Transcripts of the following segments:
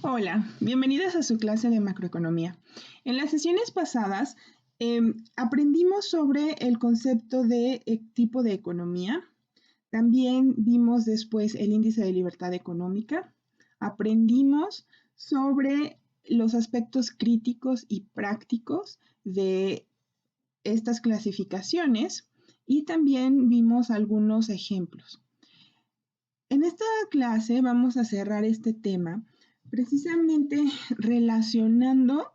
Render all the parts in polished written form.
Hola, bienvenidas a su clase de macroeconomía. En las sesiones pasadas aprendimos sobre el concepto de tipo de economía. También vimos después el índice de libertad económica. Aprendimos sobre los aspectos críticos y prácticos de estas clasificaciones y también vimos algunos ejemplos. En esta clase vamos a cerrar este tema precisamente relacionando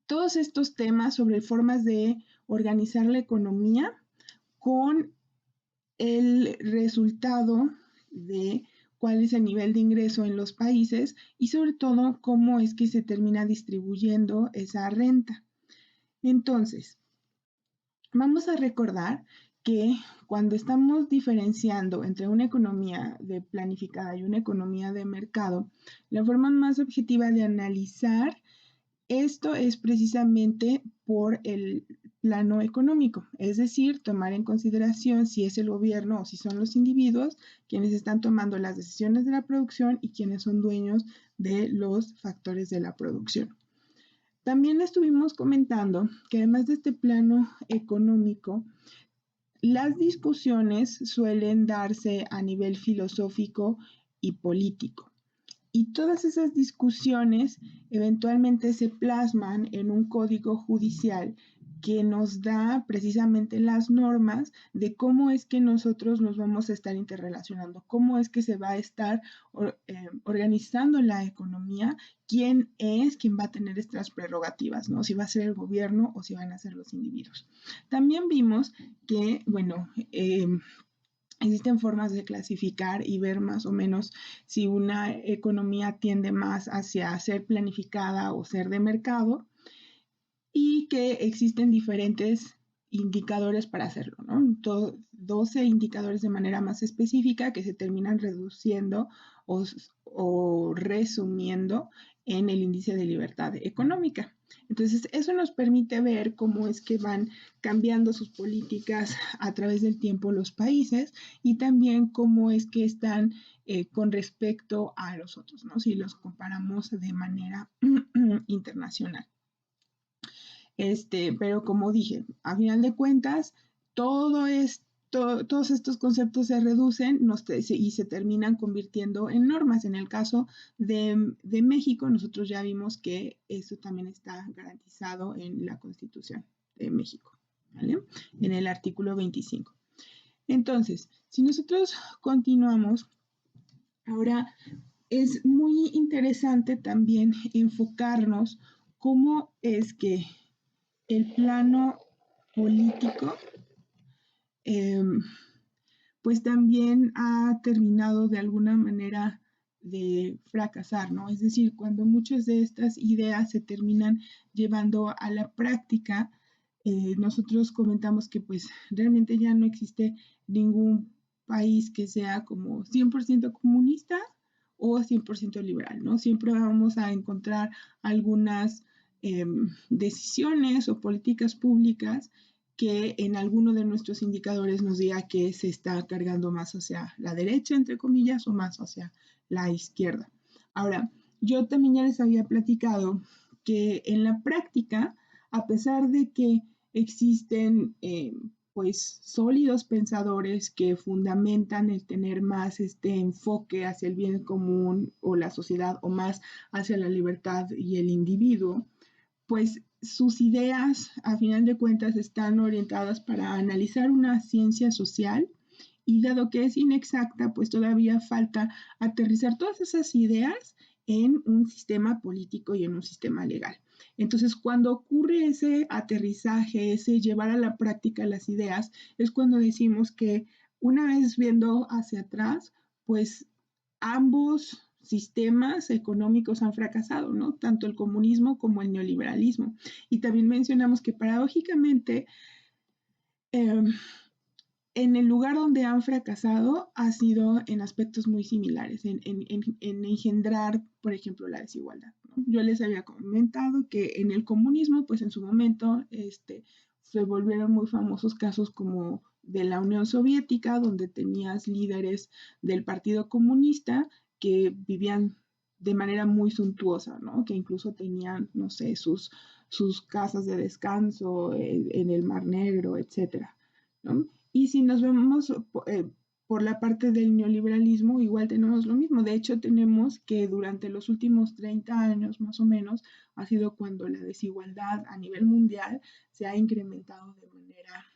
todos estos temas sobre formas de organizar la economía con el resultado de cuál es el nivel de ingreso en los países y sobre todo cómo es que se termina distribuyendo esa renta. Entonces, vamos a recordar que cuando estamos diferenciando entre una economía de planificada y una economía de mercado, la forma más objetiva de analizar esto es precisamente por el plano económico, es decir, tomar en consideración si es el gobierno o si son los individuos quienes están tomando las decisiones de la producción y quienes son dueños de los factores de la producción. También estuvimos comentando que además de este plano económico, las discusiones suelen darse a nivel filosófico y político. Y todas esas discusiones eventualmente se plasman en un código judicial que nos da precisamente las normas de cómo es que nosotros nos vamos a estar interrelacionando, cómo es que se va a estar organizando la economía, quién va a tener estas prerrogativas, ¿no? Si va a ser el gobierno o si van a ser los individuos. También vimos que, existen formas de clasificar y ver más o menos si una economía tiende más hacia ser planificada o ser de mercado y que existen diferentes indicadores para hacerlo, ¿no? 12 indicadores de manera más específica que se terminan reduciendo o resumiendo en el índice de libertad económica. Entonces, eso nos permite ver cómo es que van cambiando sus políticas a través del tiempo los países y también cómo es que están con respecto a los otros, ¿no? Si los comparamos de manera internacional. Pero como dije, a final de cuentas, todos estos conceptos se reducen y se terminan convirtiendo en normas. En el caso de México, nosotros ya vimos que eso también está garantizado en la Constitución de México, ¿vale? En el artículo 25. Entonces, si nosotros continuamos, ahora es muy interesante también enfocarnos cómo es que el plano político, pues también ha terminado de alguna manera de fracasar, ¿no? Es decir, cuando muchas de estas ideas se terminan llevando a la práctica, nosotros comentamos que pues realmente ya no existe ningún país que sea como 100% comunista o 100% liberal, ¿no? Siempre vamos a encontrar algunas decisiones o políticas públicas que en alguno de nuestros indicadores nos diga que se está cargando más hacia la derecha, entre comillas, o más hacia la izquierda. Ahora, yo también ya les había platicado que en la práctica, a pesar de que existen pues sólidos pensadores que fundamentan el tener más este enfoque hacia el bien común o la sociedad o más hacia la libertad y el individuo, pues sus ideas, a final de cuentas, están orientadas para analizar una ciencia social y dado que es inexacta, pues todavía falta aterrizar todas esas ideas en un sistema político y en un sistema legal. Entonces, cuando ocurre ese aterrizaje, ese llevar a la práctica las ideas, es cuando decimos que una vez viendo hacia atrás, pues ambos sistemas económicos han fracasado, ¿no? Tanto el comunismo como el neoliberalismo. Y también mencionamos que paradójicamente, en el lugar donde han fracasado ha sido en aspectos muy similares, en engendrar, por ejemplo, la desigualdad, ¿no? Yo les había comentado que en el comunismo, pues en su momento, se volvieron muy famosos casos como de la Unión Soviética, donde tenías líderes del Partido Comunista que vivían de manera muy suntuosa, ¿no? Que incluso tenían, no sé, sus casas de descanso en el Mar Negro, etcétera, ¿no? Y si nos vemos por la parte del neoliberalismo, igual tenemos lo mismo. De hecho, tenemos que durante los últimos 30 años, más o menos, ha sido cuando la desigualdad a nivel mundial se ha incrementado de manera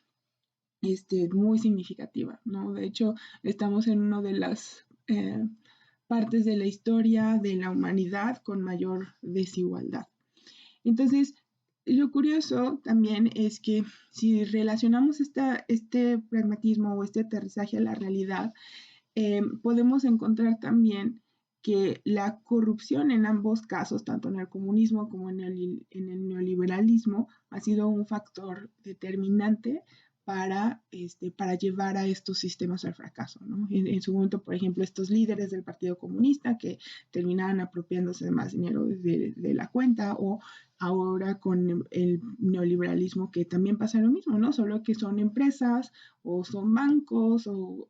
muy significativa, ¿no? De hecho, estamos en una de las partes de la historia de la humanidad con mayor desigualdad. Entonces, lo curioso también es que si relacionamos este pragmatismo o este aterrizaje a la realidad, podemos encontrar también que la corrupción en ambos casos, tanto en el comunismo como en el neoliberalismo, ha sido un factor determinante para llevar a estos sistemas al fracaso, ¿no? En su momento, por ejemplo, estos líderes del Partido Comunista que terminaban apropiándose de más dinero de la cuenta, o ahora con el neoliberalismo que también pasa lo mismo, ¿no? Solo que son empresas o son bancos o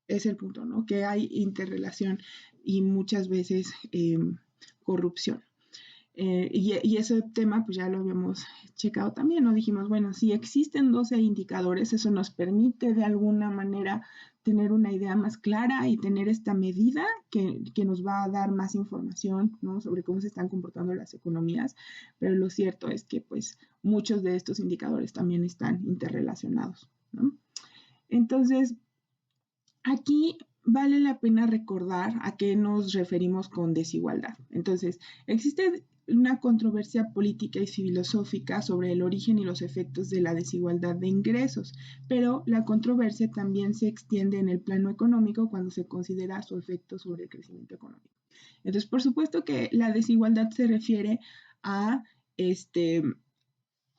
es el punto, ¿no? Que hay interrelación y muchas veces corrupción. Y ese tema, pues ya lo habíamos checado también, ¿no? Dijimos, bueno, si existen 12 indicadores, eso nos permite de alguna manera tener una idea más clara y tener esta medida que nos va a dar más información, ¿no? Sobre cómo se están comportando las economías, pero lo cierto es que, pues, muchos de estos indicadores también están interrelacionados, ¿no? Entonces, aquí vale la pena recordar a qué nos referimos con desigualdad. Entonces, existe una controversia política y filosófica sobre el origen y los efectos de la desigualdad de ingresos, pero la controversia también se extiende en el plano económico cuando se considera su efecto sobre el crecimiento económico. Entonces, por supuesto que la desigualdad se refiere a,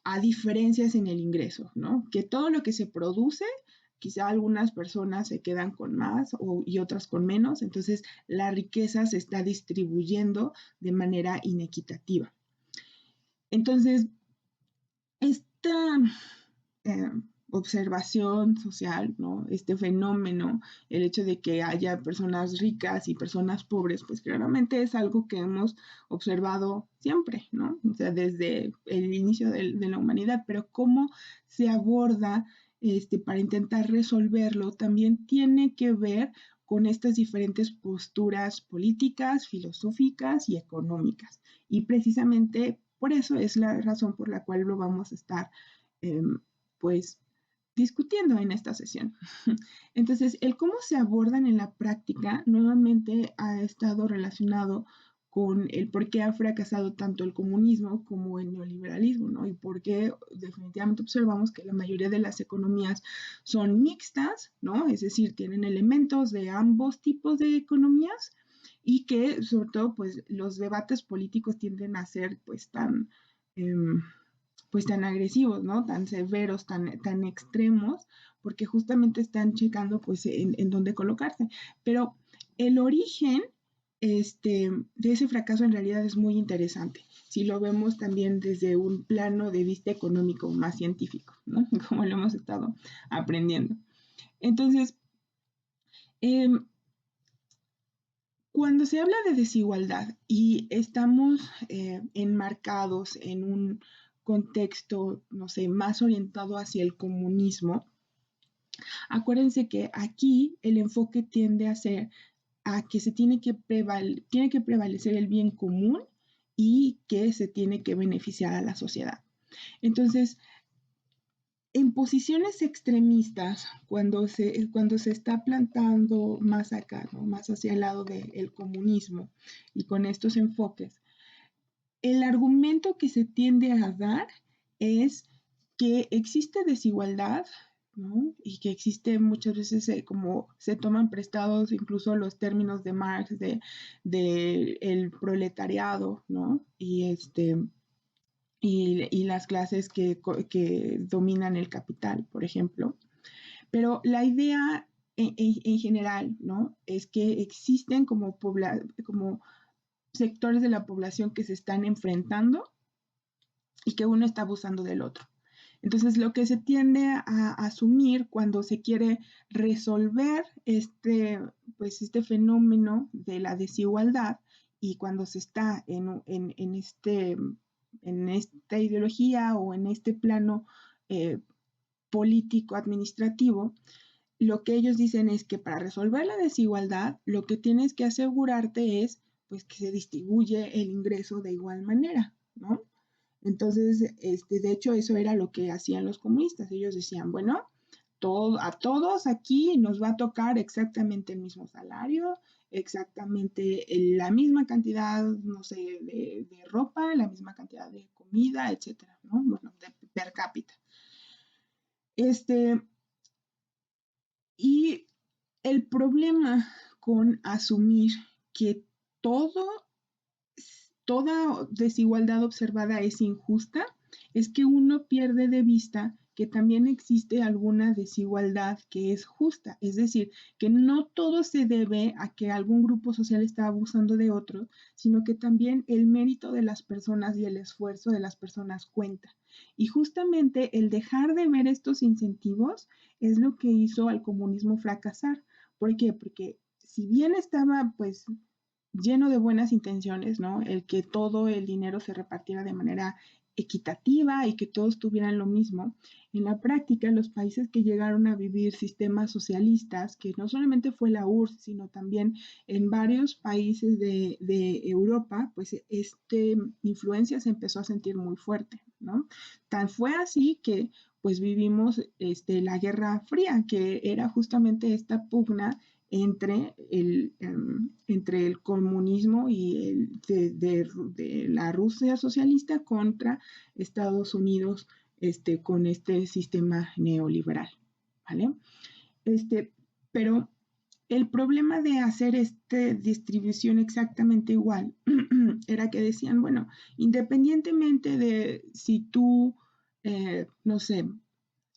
a diferencias en el ingreso, ¿no? Que todo lo que se produce, quizá algunas personas se quedan con más y otras con menos, entonces la riqueza se está distribuyendo de manera inequitativa. Entonces, esta eh, observación social, ¿no? Este fenómeno, el hecho de que haya personas ricas y personas pobres, pues claramente es algo que hemos observado siempre, ¿no? O sea, desde el inicio de la humanidad, pero cómo se aborda para intentar resolverlo también tiene que ver con estas diferentes posturas políticas, filosóficas y económicas. Y precisamente por eso es la razón por la cual lo vamos a estar, pues, discutiendo en esta sesión. Entonces, el cómo se abordan en la práctica nuevamente ha estado relacionado con el por qué ha fracasado tanto el comunismo como el neoliberalismo, ¿no? Y por qué definitivamente observamos que la mayoría de las economías son mixtas, ¿no? Es decir, tienen elementos de ambos tipos de economías y que sobre todo pues los debates políticos tienden a ser pues tan agresivos, ¿no? Tan severos, tan extremos, porque justamente están checando pues en dónde colocarse. Pero el origen de ese fracaso en realidad es muy interesante, si lo vemos también desde un plano de vista económico más científico, ¿no? Como lo hemos estado aprendiendo. Entonces, cuando se habla de desigualdad y estamos enmarcados en un contexto, no sé, más orientado hacia el comunismo, acuérdense que aquí el enfoque tiende a ser a que tiene que prevalecer el bien común y que se tiene que beneficiar a la sociedad. Entonces, en posiciones extremistas, cuando se está plantando más acá, ¿no? Más hacia el lado del comunismo y con estos enfoques, el argumento que se tiende a dar es que existe desigualdad, ¿no? Y que existe muchas veces como se toman prestados incluso los términos de Marx de el proletariado, ¿no? Y las clases que dominan el capital, por ejemplo. Pero la idea en general, ¿no? Es que existen como sectores de la población que se están enfrentando y que uno está abusando del otro. Entonces, lo que se tiende a asumir cuando se quiere resolver pues, este fenómeno de la desigualdad y cuando se está en esta ideología o en este plano eh, político-administrativo, lo que ellos dicen es que para resolver la desigualdad, lo que tienes que asegurarte es pues que se distribuye el ingreso de igual manera, ¿no? Entonces, de hecho, eso era lo que hacían los comunistas. Ellos decían, bueno, a todos aquí nos va a tocar exactamente el mismo salario, exactamente la misma cantidad, no sé, de ropa, la misma cantidad de comida, etcétera, ¿no? Bueno, per cápita. Este, y el problema con asumir que todo toda desigualdad observada es injusta, es que uno pierde de vista que también existe alguna desigualdad que es justa, es decir, que no todo se debe a que algún grupo social está abusando de otro, sino que también el mérito de las personas y el esfuerzo de las personas cuenta. Y justamente el dejar de ver estos incentivos es lo que hizo al comunismo fracasar. ¿Por qué? Porque si bien estaba pues lleno de buenas intenciones, ¿no? El que todo el dinero se repartiera de manera equitativa y que todos tuvieran lo mismo. En la práctica, los países que llegaron a vivir sistemas socialistas, que no solamente fue la URSS, sino también en varios países de Europa, pues influencia se empezó a sentir muy fuerte, ¿no? Tan fue así que pues vivimos la Guerra Fría, que era justamente esta pugna entre el comunismo y de la Rusia socialista contra Estados Unidos con este sistema neoliberal, ¿vale? Pero el problema de hacer esta distribución exactamente igual era que decían, bueno, independientemente de si tú, no sé,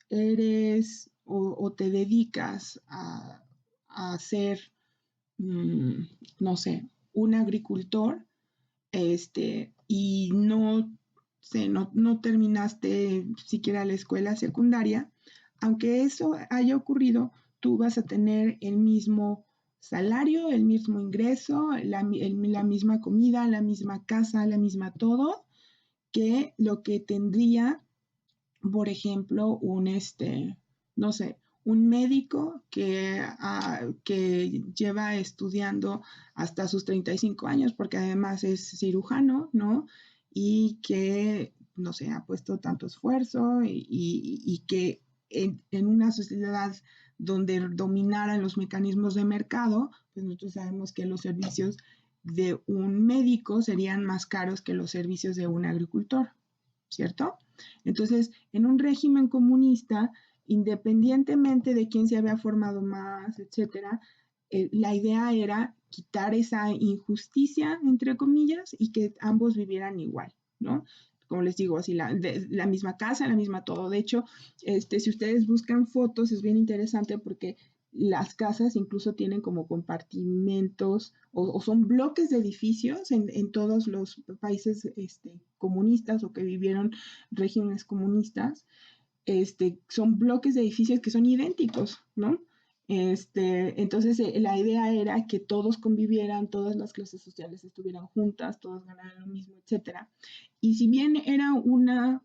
eres o te dedicas a ser, mm, no sé, un agricultor, y no, sé, no terminaste siquiera la escuela secundaria, aunque eso haya ocurrido, tú vas a tener el mismo salario, el mismo ingreso, la misma comida, la misma casa, la misma todo, que lo que tendría por ejemplo, no sé, un médico que lleva estudiando hasta sus 35 años, porque además es cirujano, ¿no? Y que, no sé, ha puesto tanto esfuerzo y que en una sociedad donde dominaran los mecanismos de mercado, pues nosotros sabemos que los servicios de un médico serían más caros que los servicios de un agricultor, ¿cierto? Entonces, en un régimen comunista, independientemente de quién se había formado más, etcétera, la idea era quitar esa injusticia, entre comillas, y que ambos vivieran igual, ¿no? Como les digo, así la misma casa, la misma todo. De hecho, si ustedes buscan fotos, es bien interesante porque las casas incluso tienen como compartimentos o son bloques de edificios en todos los países comunistas o que vivieron regímenes comunistas. Son bloques de edificios que son idénticos, ¿no? Entonces, la idea era que todos convivieran, todas las clases sociales estuvieran juntas, todos ganaran lo mismo, etcétera. Y si bien era una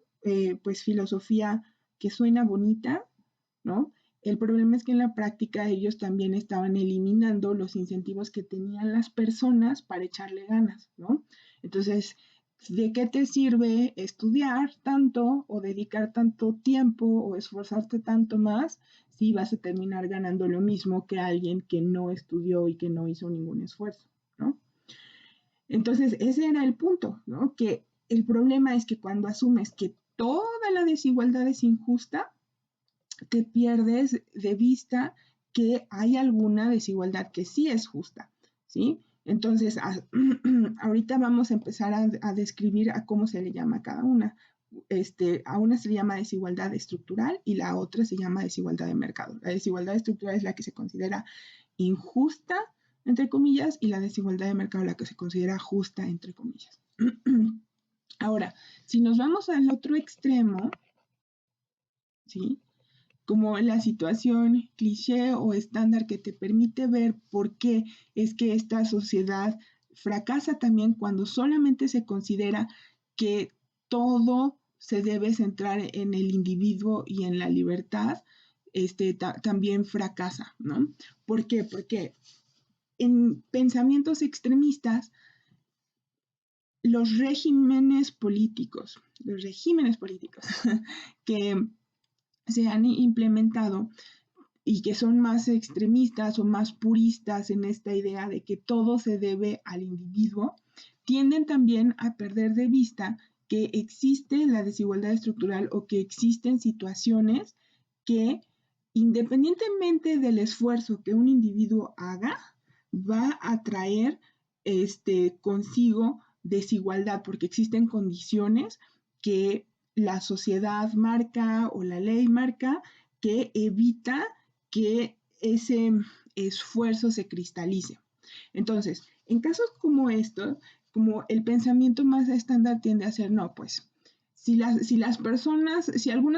pues filosofía que suena bonita, ¿no? El problema es que en la práctica ellos también estaban eliminando los incentivos que tenían las personas para echarle ganas, ¿no? Entonces, ¿de qué te sirve estudiar tanto o dedicar tanto tiempo o esforzarte tanto más si vas a terminar ganando lo mismo que alguien que no estudió y que no hizo ningún esfuerzo, ¿no? Entonces, ese era el punto, ¿no? Que el problema es que cuando asumes que toda la desigualdad es injusta, te pierdes de vista que hay alguna desigualdad que sí es justa, ¿sí? Entonces, ahorita vamos a empezar a describir a cómo se le llama a cada una. A una se le llama desigualdad estructural y la otra se llama desigualdad de mercado. La desigualdad estructural es la que se considera injusta, entre comillas, y la desigualdad de mercado la que se considera justa, entre comillas. Ahora, si nos vamos al otro extremo, ¿sí? Como la situación cliché o estándar que te permite ver por qué es que esta sociedad fracasa también cuando solamente se considera que todo se debe centrar en el individuo y en la libertad, también fracasa, ¿no? ¿Por qué? Porque en pensamientos extremistas, los regímenes políticos que se han implementado y que son más extremistas o más puristas en esta idea de que todo se debe al individuo, tienden también a perder de vista que existe la desigualdad estructural o que existen situaciones que, independientemente del esfuerzo que un individuo haga, va a traer consigo desigualdad, porque existen condiciones que la sociedad marca o la ley marca que evita que ese esfuerzo se cristalice. Entonces, en casos como estos, como el pensamiento más estándar tiende a ser, no, pues, si algunas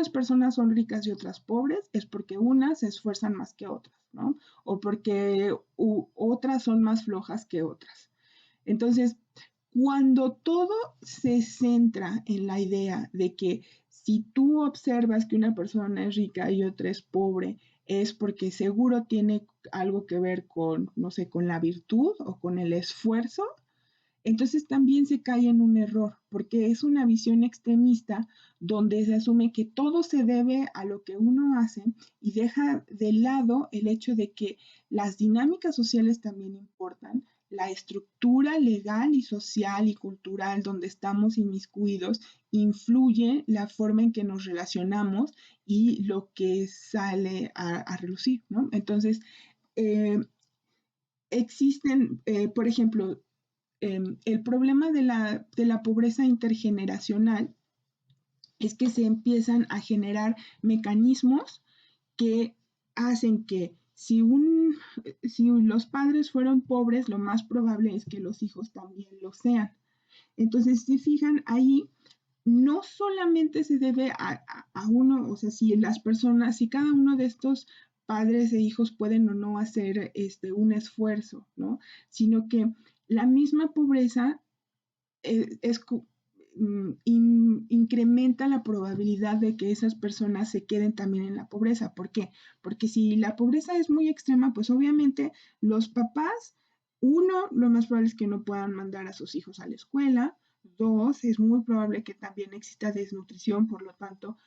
personas son ricas y otras pobres, es porque unas se esfuerzan más que otras, ¿no? O porque otras son más flojas que otras. Entonces, cuando todo se centra en la idea de que si tú observas que una persona es rica y otra es pobre, es porque seguro tiene algo que ver con, no sé, con la virtud o con el esfuerzo, entonces también se cae en un error, porque es una visión extremista donde se asume que todo se debe a lo que uno hace y deja de lado el hecho de que las dinámicas sociales también importan, la estructura legal y social y cultural donde estamos inmiscuidos influye la forma en que nos relacionamos y lo que sale a relucir, ¿no? Entonces, eh, existen, por ejemplo, el problema de la pobreza intergeneracional es que se empiezan a generar mecanismos que hacen que si los padres fueron pobres, lo más probable es que los hijos también lo sean. Entonces, si fijan ahí, no solamente se debe a uno, o sea, si cada uno de estos padres e hijos pueden o no hacer un esfuerzo, ¿no? Sino que la misma pobreza es, incrementa la probabilidad de que esas personas se queden también en la pobreza. ¿Por qué? Porque si la pobreza es muy extrema, pues obviamente los papás, uno, lo más probable es que no puedan mandar a sus hijos a la escuela. Dos, es muy probable que también exista desnutrición, por lo tanto,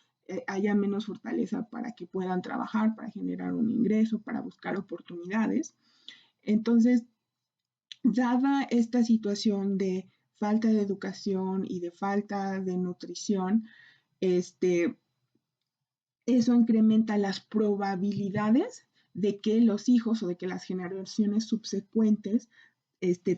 haya menos fortaleza para que puedan trabajar, para generar un ingreso, para buscar oportunidades. Entonces, dada esta situación de falta de educación y de falta de nutrición, este, eso incrementa las probabilidades de que los hijos o de que las generaciones subsecuentes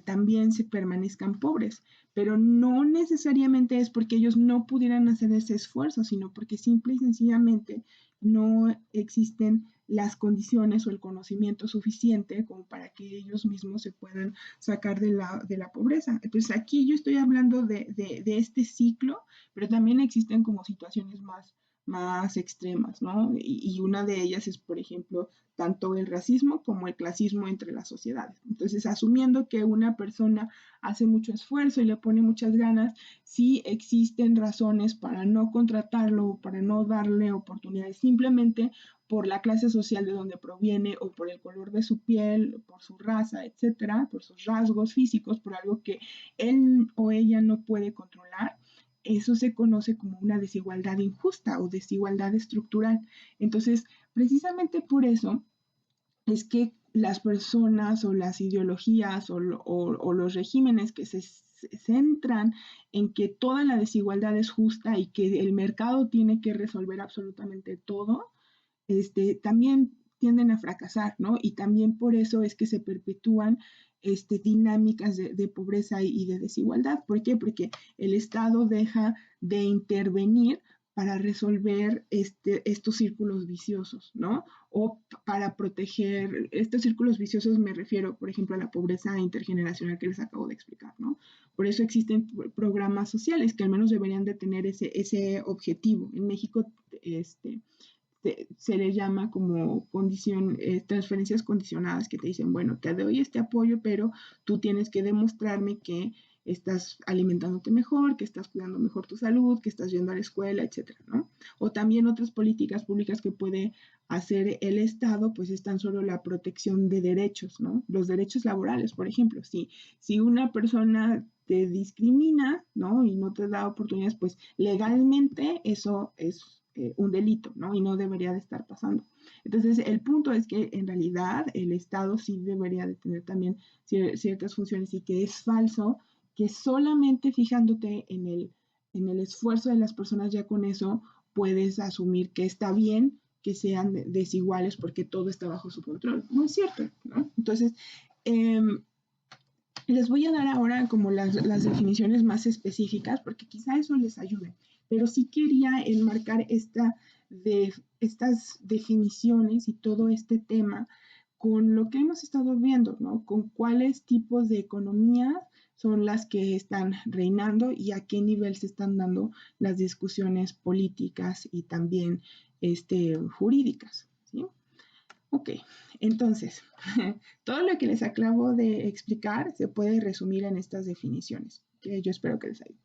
también se permanezcan pobres, pero no necesariamente es porque ellos no pudieran hacer ese esfuerzo, sino porque simple y sencillamente no existen las condiciones o el conocimiento suficiente como para que ellos mismos se puedan sacar de la pobreza. Entonces aquí yo estoy hablando de este ciclo, pero también existen como situaciones más extremas, ¿no? Y una de ellas es, por ejemplo, tanto el racismo como el clasismo entre las sociedades. Entonces, asumiendo que una persona hace mucho esfuerzo y le pone muchas ganas, sí existen razones para no contratarlo o para no darle oportunidades simplemente por la clase social de donde proviene o por el color de su piel, por su raza, etcétera, por sus rasgos físicos, por algo que él o ella no puede controlar. Eso se conoce como una desigualdad injusta o desigualdad estructural. Entonces, precisamente por eso es que las personas o las ideologías o los regímenes que se centran en que toda la desigualdad es justa y que el mercado tiene que resolver absolutamente todo, también tienden a fracasar, ¿no? Y también por eso es que se perpetúan dinámicas de pobreza y de desigualdad. ¿Por qué? Porque el Estado deja de intervenir para resolver estos círculos viciosos, ¿no? O para proteger estos círculos viciosos me refiero, por ejemplo, a la pobreza intergeneracional que les acabo de explicar, ¿no? Por eso existen programas sociales que al menos deberían de tener ese objetivo. En México, se le llama como transferencias condicionadas que te dicen, bueno, te doy este apoyo, pero tú tienes que demostrarme que estás alimentándote mejor, que estás cuidando mejor tu salud, que estás yendo a la escuela, etcétera, ¿no? O también otras políticas públicas que puede hacer el Estado, pues es tan solo la protección de derechos, ¿no? Los derechos laborales, por ejemplo, si una persona te discrimina, ¿no? Y no te da oportunidades, pues legalmente eso es un delito, ¿no? Y no debería de estar pasando. Entonces, el punto es que en realidad el Estado sí debería de tener también ciertas funciones y que es falso que solamente fijándote en el esfuerzo de las personas ya con eso puedes asumir que está bien que sean desiguales porque todo está bajo su control. No es cierto, ¿no? Entonces, eh, les voy a dar ahora como las definiciones más específicas porque quizá eso les ayude, pero sí quería enmarcar estas definiciones y todo este tema con lo que hemos estado viendo, ¿no? Con cuáles tipos de economía son las que están reinando y a qué nivel se están dando las discusiones políticas y también jurídicas, ¿sí? Ok, entonces, todo lo que les acabo de explicar se puede resumir en estas definiciones, que yo espero que les ayude.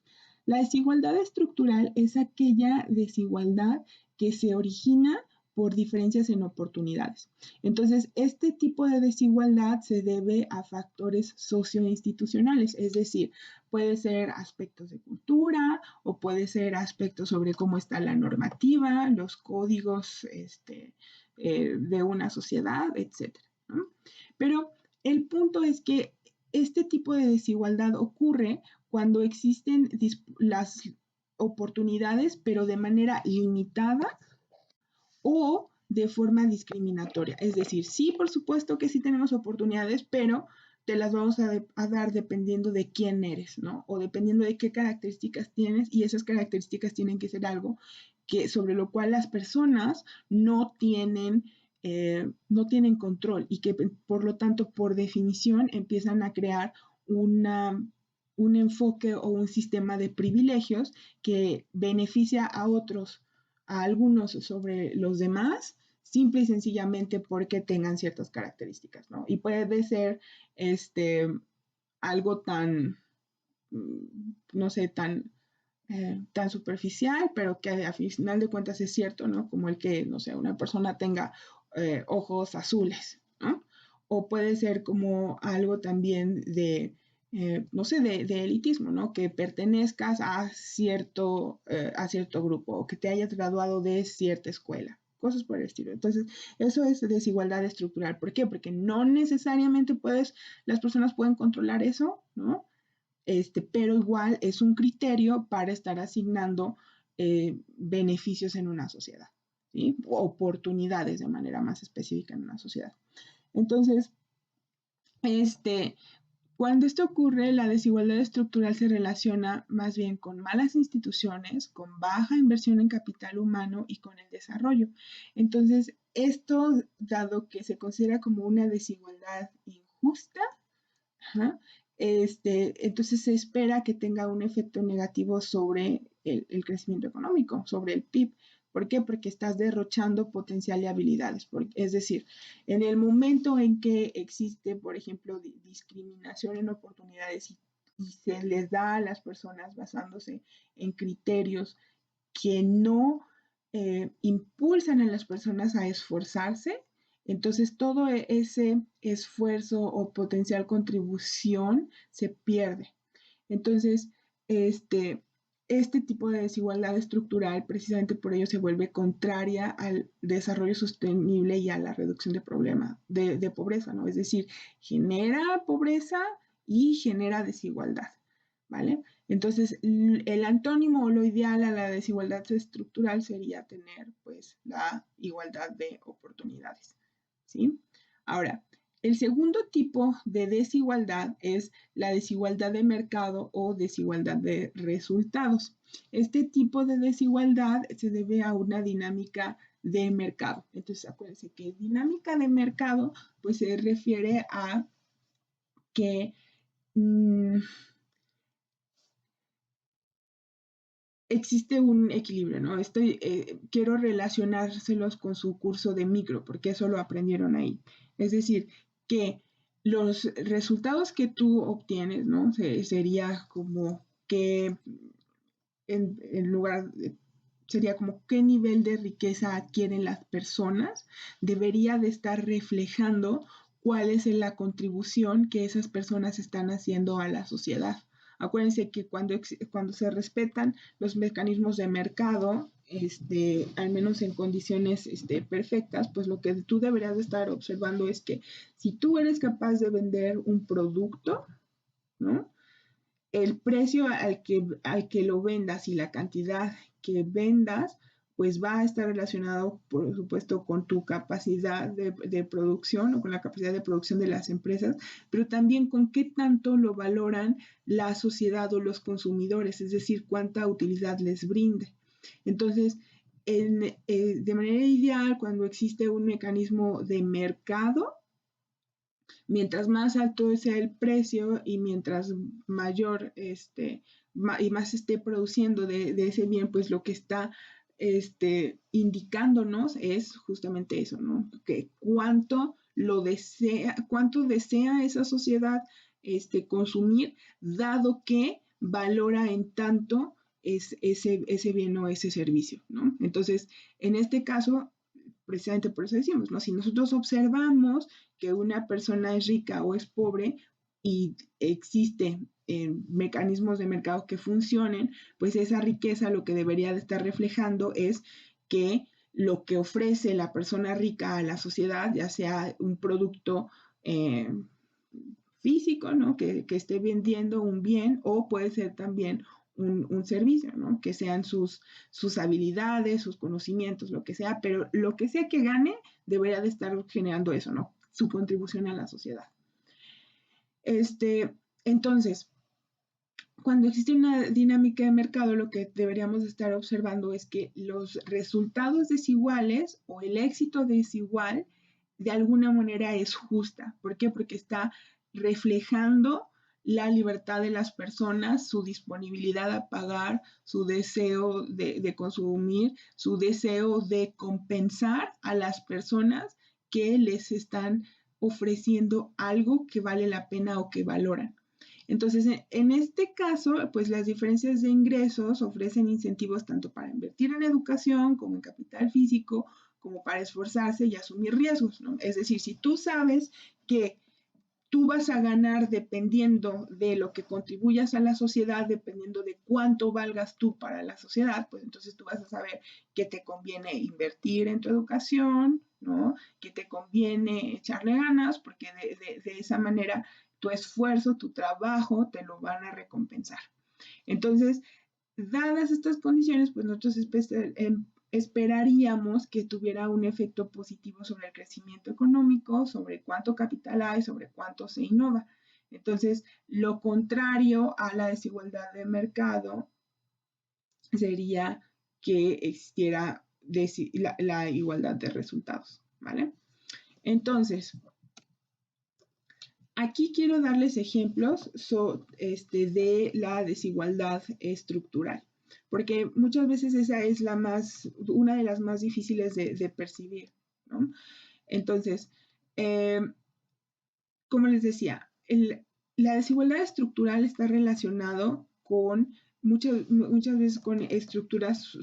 La desigualdad estructural es aquella desigualdad que se origina por diferencias en oportunidades. Entonces, este tipo de desigualdad se debe a factores socioinstitucionales, es decir, puede ser aspectos de cultura o puede ser aspectos sobre cómo está la normativa, los códigos de una sociedad, etcétera, ¿no? Pero el punto es que este tipo de desigualdad ocurre cuando existen las oportunidades, pero de manera limitada o de forma discriminatoria. Es decir, sí, por supuesto que sí tenemos oportunidades, pero te las vamos a dar dependiendo de quién eres, ¿no? O dependiendo de qué características tienes y esas características tienen que ser algo sobre lo cual las personas no tienen control y que por lo tanto, por definición, empiezan a crear un enfoque o un sistema de privilegios que beneficia a otros, a algunos sobre los demás, simple y sencillamente porque tengan ciertas características, ¿no? Y puede ser algo tan, no sé, tan superficial, pero que a final de cuentas es cierto, ¿no? Como el que, no sé, una persona tenga ojos azules, ¿no? O puede ser como algo también no sé, de elitismo, ¿no? Que pertenezcas a cierto grupo o que te hayas graduado de cierta escuela, cosas por el estilo. Entonces, eso es desigualdad estructural. ¿Por qué? Porque no necesariamente las personas pueden controlar eso, ¿no? Pero igual es un criterio para estar asignando beneficios en una sociedad, ¿sí? Oportunidades de manera más específica en una sociedad. Entonces, cuando esto ocurre, la desigualdad estructural se relaciona más bien con malas instituciones, con baja inversión en capital humano y con el desarrollo. Entonces, esto, dado que se considera como una desigualdad injusta, ajá, entonces se espera que tenga un efecto negativo sobre el crecimiento económico, sobre el PIB. ¿Por qué? Porque estás derrochando potencial y habilidades. Es decir, en el momento en que existe, por ejemplo, discriminación en oportunidades y se les da a las personas basándose en criterios que no impulsan a las personas a esforzarse, entonces todo ese esfuerzo o potencial contribución se pierde. Entonces, este tipo de desigualdad estructural precisamente por ello se vuelve contraria al desarrollo sostenible y a la reducción de problemas de pobreza, ¿no? Es decir, genera pobreza y genera desigualdad, ¿vale? Entonces, el antónimo o lo ideal a la desigualdad estructural sería tener, pues, la igualdad de oportunidades, ¿sí? Ahora, el segundo tipo de desigualdad es la desigualdad de mercado o desigualdad de resultados. Este tipo de desigualdad se debe a una dinámica de mercado. Entonces, acuérdense que dinámica de mercado, pues se refiere a que existe un equilibrio, ¿no? Quiero relacionárselos con su curso de micro, porque eso lo aprendieron ahí. Es decir, que los resultados que tú obtienes, ¿no? Sería como que en lugar de, sería como qué nivel de riqueza adquieren las personas, debería de estar reflejando cuál es la contribución que esas personas están haciendo a la sociedad. Acuérdense que cuando se respetan los mecanismos de mercado, al menos en condiciones perfectas, pues lo que tú deberías de estar observando es que si tú eres capaz de vender un producto, ¿no? El precio al que lo vendas y la cantidad que vendas, pues va a estar relacionado, por supuesto, con tu capacidad de producción o con la capacidad de producción de las empresas, pero también con qué tanto lo valoran la sociedad o los consumidores, es decir, cuánta utilidad les brinde. Entonces, de manera ideal, cuando existe un mecanismo de mercado, mientras más alto sea el precio y mientras mayor y más esté produciendo de ese bien, pues lo que está indicándonos es justamente eso, ¿no? Que cuánto desea esa sociedad consumir, dado que valora en tanto ese bien o ese servicio, ¿no? Entonces, en este caso, precisamente por eso decimos, ¿no? Si nosotros observamos que una persona es rica o es pobre y existe mecanismos de mercado que funcionen, pues esa riqueza lo que debería de estar reflejando es que lo que ofrece la persona rica a la sociedad, ya sea un producto físico, ¿no? Que esté vendiendo un bien o puede ser también un servicio, ¿no? Que sean sus habilidades, sus conocimientos, lo que sea, pero lo que sea que gane debería de estar generando eso, ¿no? Su contribución a la sociedad. Entonces, cuando existe una dinámica de mercado, lo que deberíamos estar observando es que los resultados desiguales o el éxito desigual de alguna manera es justa. ¿Por qué? Porque está reflejando la libertad de las personas, su disponibilidad a pagar, su deseo de consumir, su deseo de compensar a las personas que les están ofreciendo algo que vale la pena o que valoran. Entonces, en este caso, pues las diferencias de ingresos ofrecen incentivos tanto para invertir en educación como en capital físico, como para esforzarse y asumir riesgos, ¿no? Es decir, si tú sabes que tú vas a ganar dependiendo de lo que contribuyas a la sociedad, dependiendo de cuánto valgas tú para la sociedad, pues entonces tú vas a saber que te conviene invertir en tu educación, ¿no? Que te conviene echarle ganas, porque de esa manera tu esfuerzo, tu trabajo, te lo van a recompensar. Entonces, dadas estas condiciones, pues nosotros esperaríamos que tuviera un efecto positivo sobre el crecimiento económico, sobre cuánto capital hay, sobre cuánto se innova. Entonces, lo contrario a la desigualdad de mercado sería que existiera la igualdad de resultados, ¿vale? Entonces, aquí quiero darles ejemplos de la desigualdad estructural, porque muchas veces esa es una de las más difíciles de percibir, ¿no? Entonces, eh, como les decía, la desigualdad estructural está relacionado con muchas veces con estructuras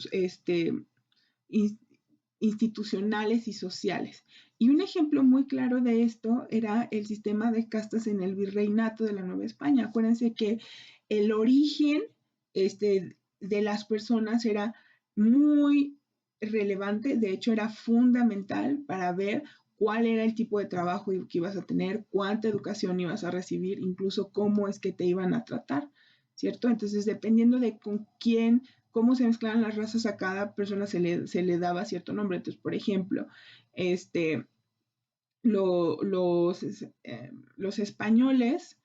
institucionales y sociales. Y un ejemplo muy claro de esto era el sistema de castas en el virreinato de la Nueva España. Acuérdense que el origen de las personas era muy relevante, de hecho era fundamental para ver cuál era el tipo de trabajo que ibas a tener, cuánta educación ibas a recibir, incluso cómo es que te iban a tratar, ¿cierto? Entonces, dependiendo de con quién, cómo se mezclaban las razas, a cada persona se le daba cierto nombre. Entonces, por ejemplo, este, los españoles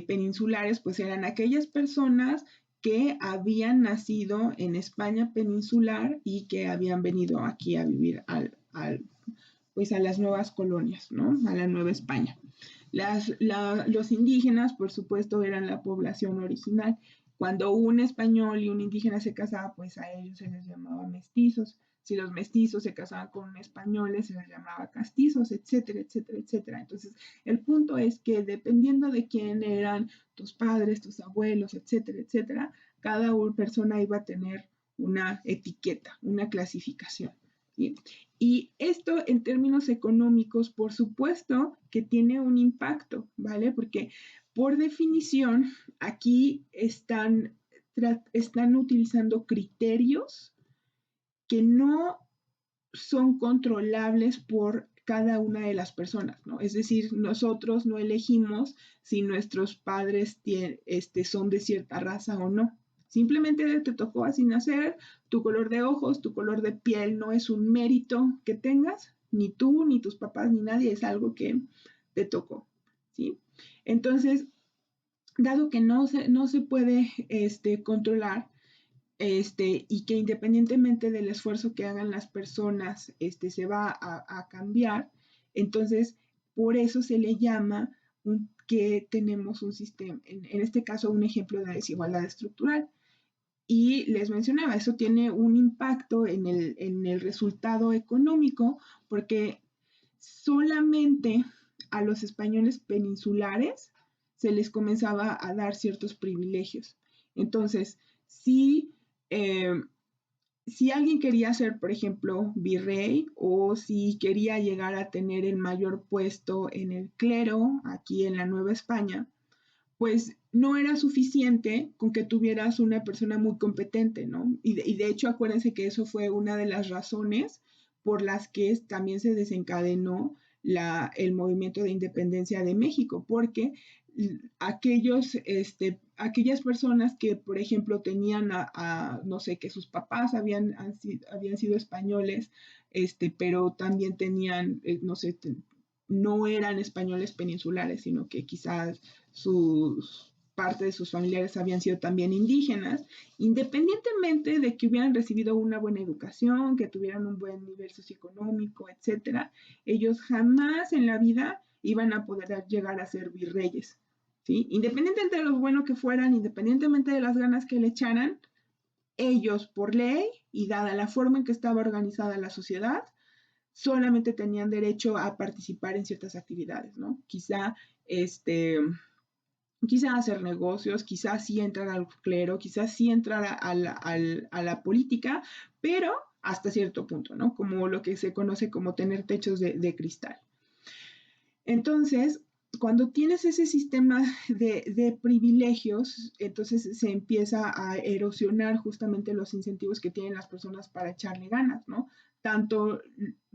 peninsulares, pues eran aquellas personas que habían nacido en España peninsular y que habían venido aquí a vivir pues a las nuevas colonias, ¿no? A la Nueva España. Los indígenas, por supuesto, eran la población original. Cuando un español y un indígena se casaban, pues a ellos se les llamaba mestizos. Si los mestizos se casaban con españoles, se les llamaba castizos, etcétera, etcétera, etcétera. Entonces, el punto es que dependiendo de quién eran tus padres, tus abuelos, etcétera, etcétera, cada persona iba a tener una etiqueta, una clasificación. ¿Sí? Y esto en términos económicos, por supuesto que tiene un impacto, ¿vale? Porque por definición, aquí están utilizando criterios que no son controlables por cada una de las personas, ¿no? Es decir, nosotros no elegimos si nuestros padres son de cierta raza o no. Simplemente te tocó así nacer, tu color de ojos, tu color de piel no es un mérito que tengas, ni tú, ni tus papás, ni nadie, es algo que te tocó, ¿sí? Entonces, dado que no se puede controlar, y que independientemente del esfuerzo que hagan las personas, se va a cambiar, entonces por eso se le llama que tenemos un sistema, en este caso un ejemplo de desigualdad estructural. Y les mencionaba, eso tiene un impacto en el resultado económico, porque solamente a los españoles peninsulares se les comenzaba a dar ciertos privilegios. Entonces, eh, si alguien quería ser, por ejemplo, virrey, o si quería llegar a tener el mayor puesto en el clero aquí en la Nueva España, pues no era suficiente con que tuvieras una persona muy competente, ¿no? Y de hecho, acuérdense que eso fue una de las razones por las que también se desencadenó el movimiento de independencia de México, porque aquellas personas que, por ejemplo, tenían no sé, que sus papás habían sido españoles, pero también tenían, no sé, no eran españoles peninsulares, sino que quizás parte de sus familiares habían sido también indígenas, independientemente de que hubieran recibido una buena educación, que tuvieran un buen nivel socioeconómico, etcétera, ellos jamás en la vida iban a poder llegar a ser virreyes, ¿sí? Independientemente de lo bueno que fueran, independientemente de las ganas que le echaran, ellos por ley y dada la forma en que estaba organizada la sociedad, solamente tenían derecho a participar en ciertas actividades, ¿no? Quizá hacer negocios, quizás sí entrar al clero, quizás sí entrar a la política, pero hasta cierto punto, ¿no? Como lo que se conoce como tener techos de cristal. Entonces, cuando tienes ese sistema de privilegios, entonces se empieza a erosionar justamente los incentivos que tienen las personas para echarle ganas, ¿no? Tanto,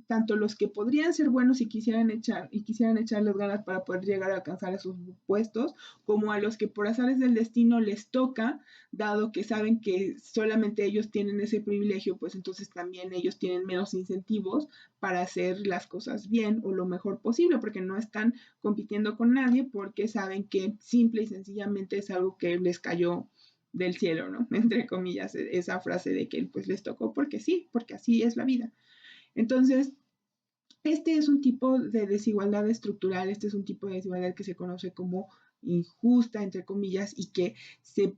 tanto los que podrían ser buenos y quisieran echarles ganas para poder llegar a alcanzar esos puestos, como a los que por azares del destino les toca, dado que saben que solamente ellos tienen ese privilegio, pues entonces también ellos tienen menos incentivos para hacer las cosas bien o lo mejor posible, porque no están compitiendo con nadie, porque saben que simple y sencillamente es algo que les cayó del cielo, ¿no? Entre comillas, esa frase de que pues les tocó porque sí, porque así es la vida. Entonces, este es un tipo de desigualdad estructural, este es un tipo de desigualdad que se conoce como injusta, entre comillas, y que se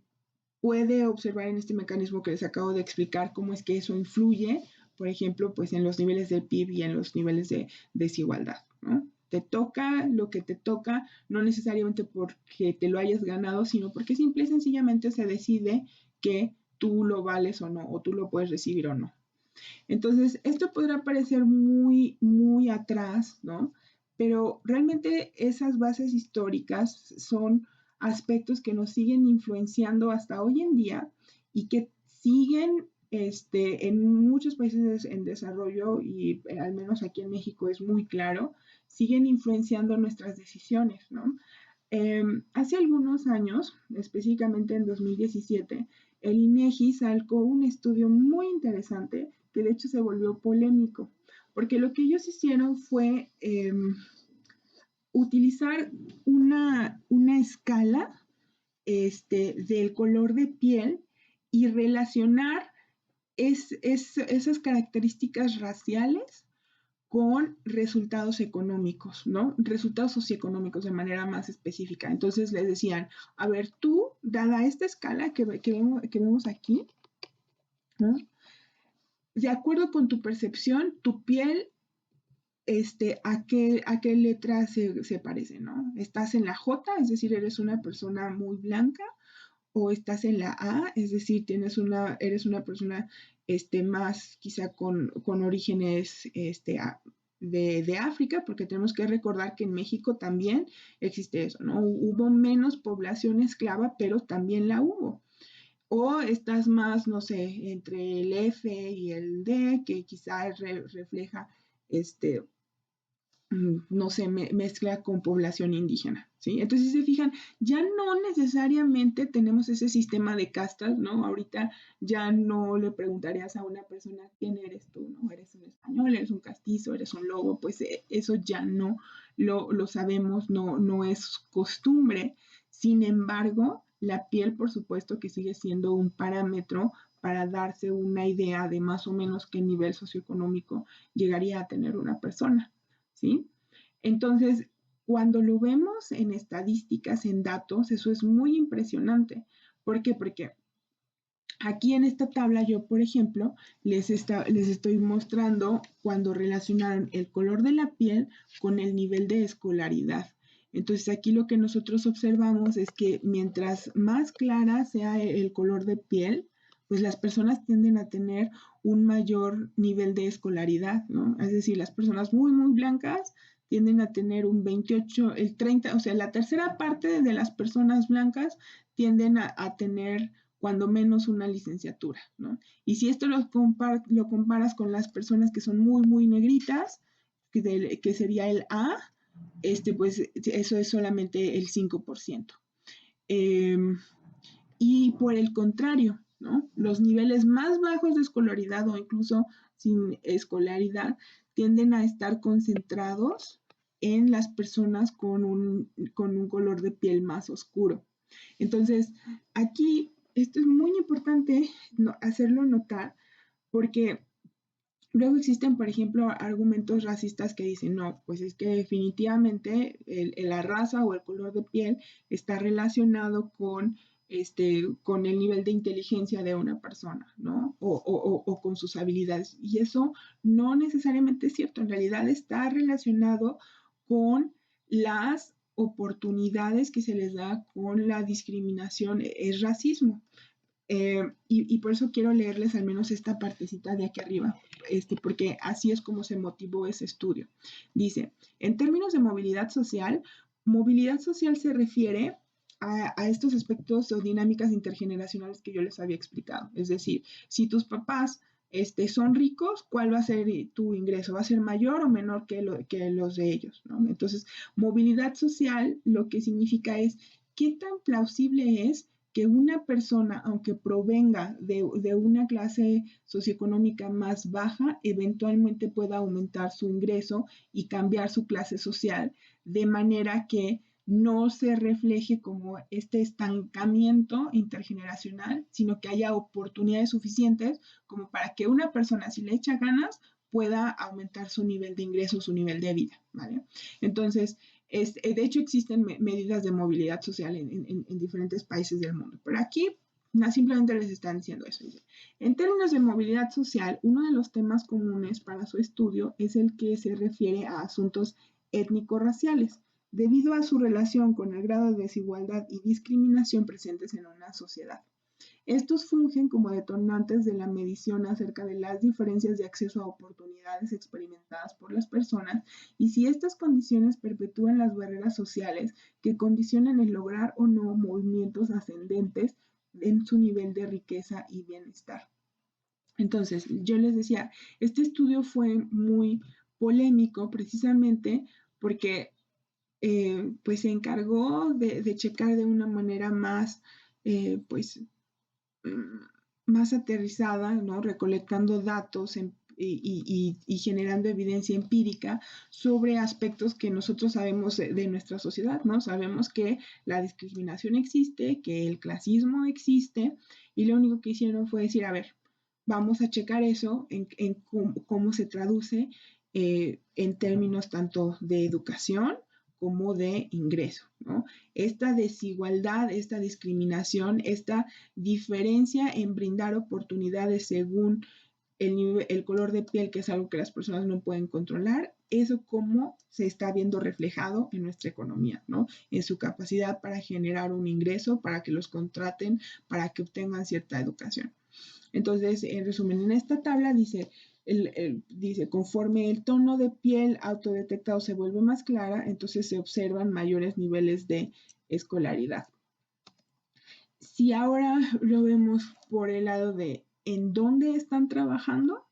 puede observar en este mecanismo que les acabo de explicar cómo es que eso influye, por ejemplo, pues en los niveles del PIB y en los niveles de desigualdad, ¿no? Te toca lo que te toca, no necesariamente porque te lo hayas ganado, sino porque simple y sencillamente se decide que tú lo vales o no, o tú lo puedes recibir o no. Entonces, esto podrá parecer muy, muy atrás, ¿no? Pero realmente esas bases históricas son aspectos que nos siguen influenciando hasta hoy en día y que siguen en muchos países en desarrollo, y al menos aquí en México es muy claro, siguen influenciando nuestras decisiones, ¿no? Hace algunos años, específicamente en 2017, el INEGI sacó un estudio muy interesante que de hecho se volvió polémico, porque lo que ellos hicieron fue utilizar una escala del color de piel y relacionar esas características raciales con resultados económicos, ¿no? Resultados socioeconómicos de manera más específica. Entonces les decían, a ver, tú, dada esta escala que vemos aquí, ¿no? De acuerdo con tu percepción, tu piel, a qué letra se parece, ¿no? ¿Estás en la J, es decir, eres una persona muy blanca? ¿O estás en la A, es decir, eres una persona más quizá con orígenes de África? Porque tenemos que recordar que en México también existe eso, ¿no? Hubo menos población esclava, pero también la hubo. O estás más, no sé, entre el F y el D, que quizá refleja no se mezcla con población indígena, ¿sí? Entonces, si se fijan, ya no necesariamente tenemos ese sistema de castas, ¿no? Ahorita ya no le preguntarías a una persona quién eres tú, ¿no? Eres un español, eres un castizo, eres un lobo, pues eso ya no lo sabemos, no es costumbre. Sin embargo, la piel, por supuesto, que sigue siendo un parámetro para darse una idea de más o menos qué nivel socioeconómico llegaría a tener una persona. ¿Sí? Entonces, cuando lo vemos en estadísticas, en datos, eso es muy impresionante. ¿Por qué? Porque aquí en esta tabla yo, por ejemplo, les estoy mostrando cuando relacionaron el color de la piel con el nivel de escolaridad. Entonces aquí lo que nosotros observamos es que mientras más clara sea el color de piel, pues las personas tienden a tener un mayor nivel de escolaridad, ¿no? Es decir, las personas muy, muy blancas tienden a tener un 28, el 30, o sea, la tercera parte de las personas blancas tienden a tener cuando menos una licenciatura, ¿no? Y si esto lo comparas con las personas que son muy, muy negritas, que sería el A, pues eso es solamente el 5%. Eh, y por el contrario, ¿no? Los niveles más bajos de escolaridad o incluso sin escolaridad tienden a estar concentrados en las personas con un color de piel más oscuro. Entonces, aquí esto es muy importante hacerlo notar porque luego existen, por ejemplo, argumentos racistas que dicen, no, pues es que definitivamente la raza o el color de piel está relacionado con el nivel de inteligencia de una persona, ¿no? O con sus habilidades. Y eso no necesariamente es cierto. En realidad está relacionado con las oportunidades que se les da con la discriminación, es racismo. Y por eso quiero leerles al menos esta partecita de aquí arriba, porque así es como se motivó ese estudio. Dice, en términos de movilidad social se refiere a estos aspectos o dinámicas intergeneracionales que yo les había explicado. Es decir, si tus papás son ricos, ¿cuál va a ser tu ingreso? ¿Va a ser mayor o menor que los de ellos? ¿No? Entonces, movilidad social lo que significa es qué tan plausible es que una persona, aunque provenga de una clase socioeconómica más baja, eventualmente pueda aumentar su ingreso y cambiar su clase social, de manera que no se refleje como este estancamiento intergeneracional, sino que haya oportunidades suficientes como para que una persona, si le echa ganas, pueda aumentar su nivel de ingreso, su nivel de vida, ¿vale? Entonces, de hecho, existen medidas de movilidad social en diferentes países del mundo, pero aquí simplemente les están diciendo eso. En términos de movilidad social, uno de los temas comunes para su estudio es el que se refiere a asuntos étnico-raciales, debido a su relación con el grado de desigualdad y discriminación presentes en una sociedad. Estos fungen como detonantes de la medición acerca de las diferencias de acceso a oportunidades experimentadas por las personas y si estas condiciones perpetúan las barreras sociales que condicionan el lograr o no movimientos ascendentes en su nivel de riqueza y bienestar. Entonces, yo les decía, este estudio fue muy polémico precisamente porque pues se encargó de checar de una manera más, pues, más aterrizada, ¿no? Recolectando datos y generando evidencia empírica sobre aspectos que nosotros sabemos de nuestra sociedad, ¿no? Sabemos que la discriminación existe, que el clasismo existe, y lo único que hicieron fue decir, a ver, vamos a checar eso, en cómo se traduce en términos tanto de educación como de ingreso, ¿no? Esta desigualdad, esta discriminación, esta diferencia en brindar oportunidades según el color de piel, que es algo que las personas no pueden controlar, eso cómo se está viendo reflejado en nuestra economía, ¿no? En su capacidad para generar un ingreso, para que los contraten, para que obtengan cierta educación. Entonces, en resumen, en esta tabla dice, dice, conforme el tono de piel autodetectado se vuelve más clara, entonces se observan mayores niveles de escolaridad. Si ahora lo vemos por el lado de en dónde están trabajando,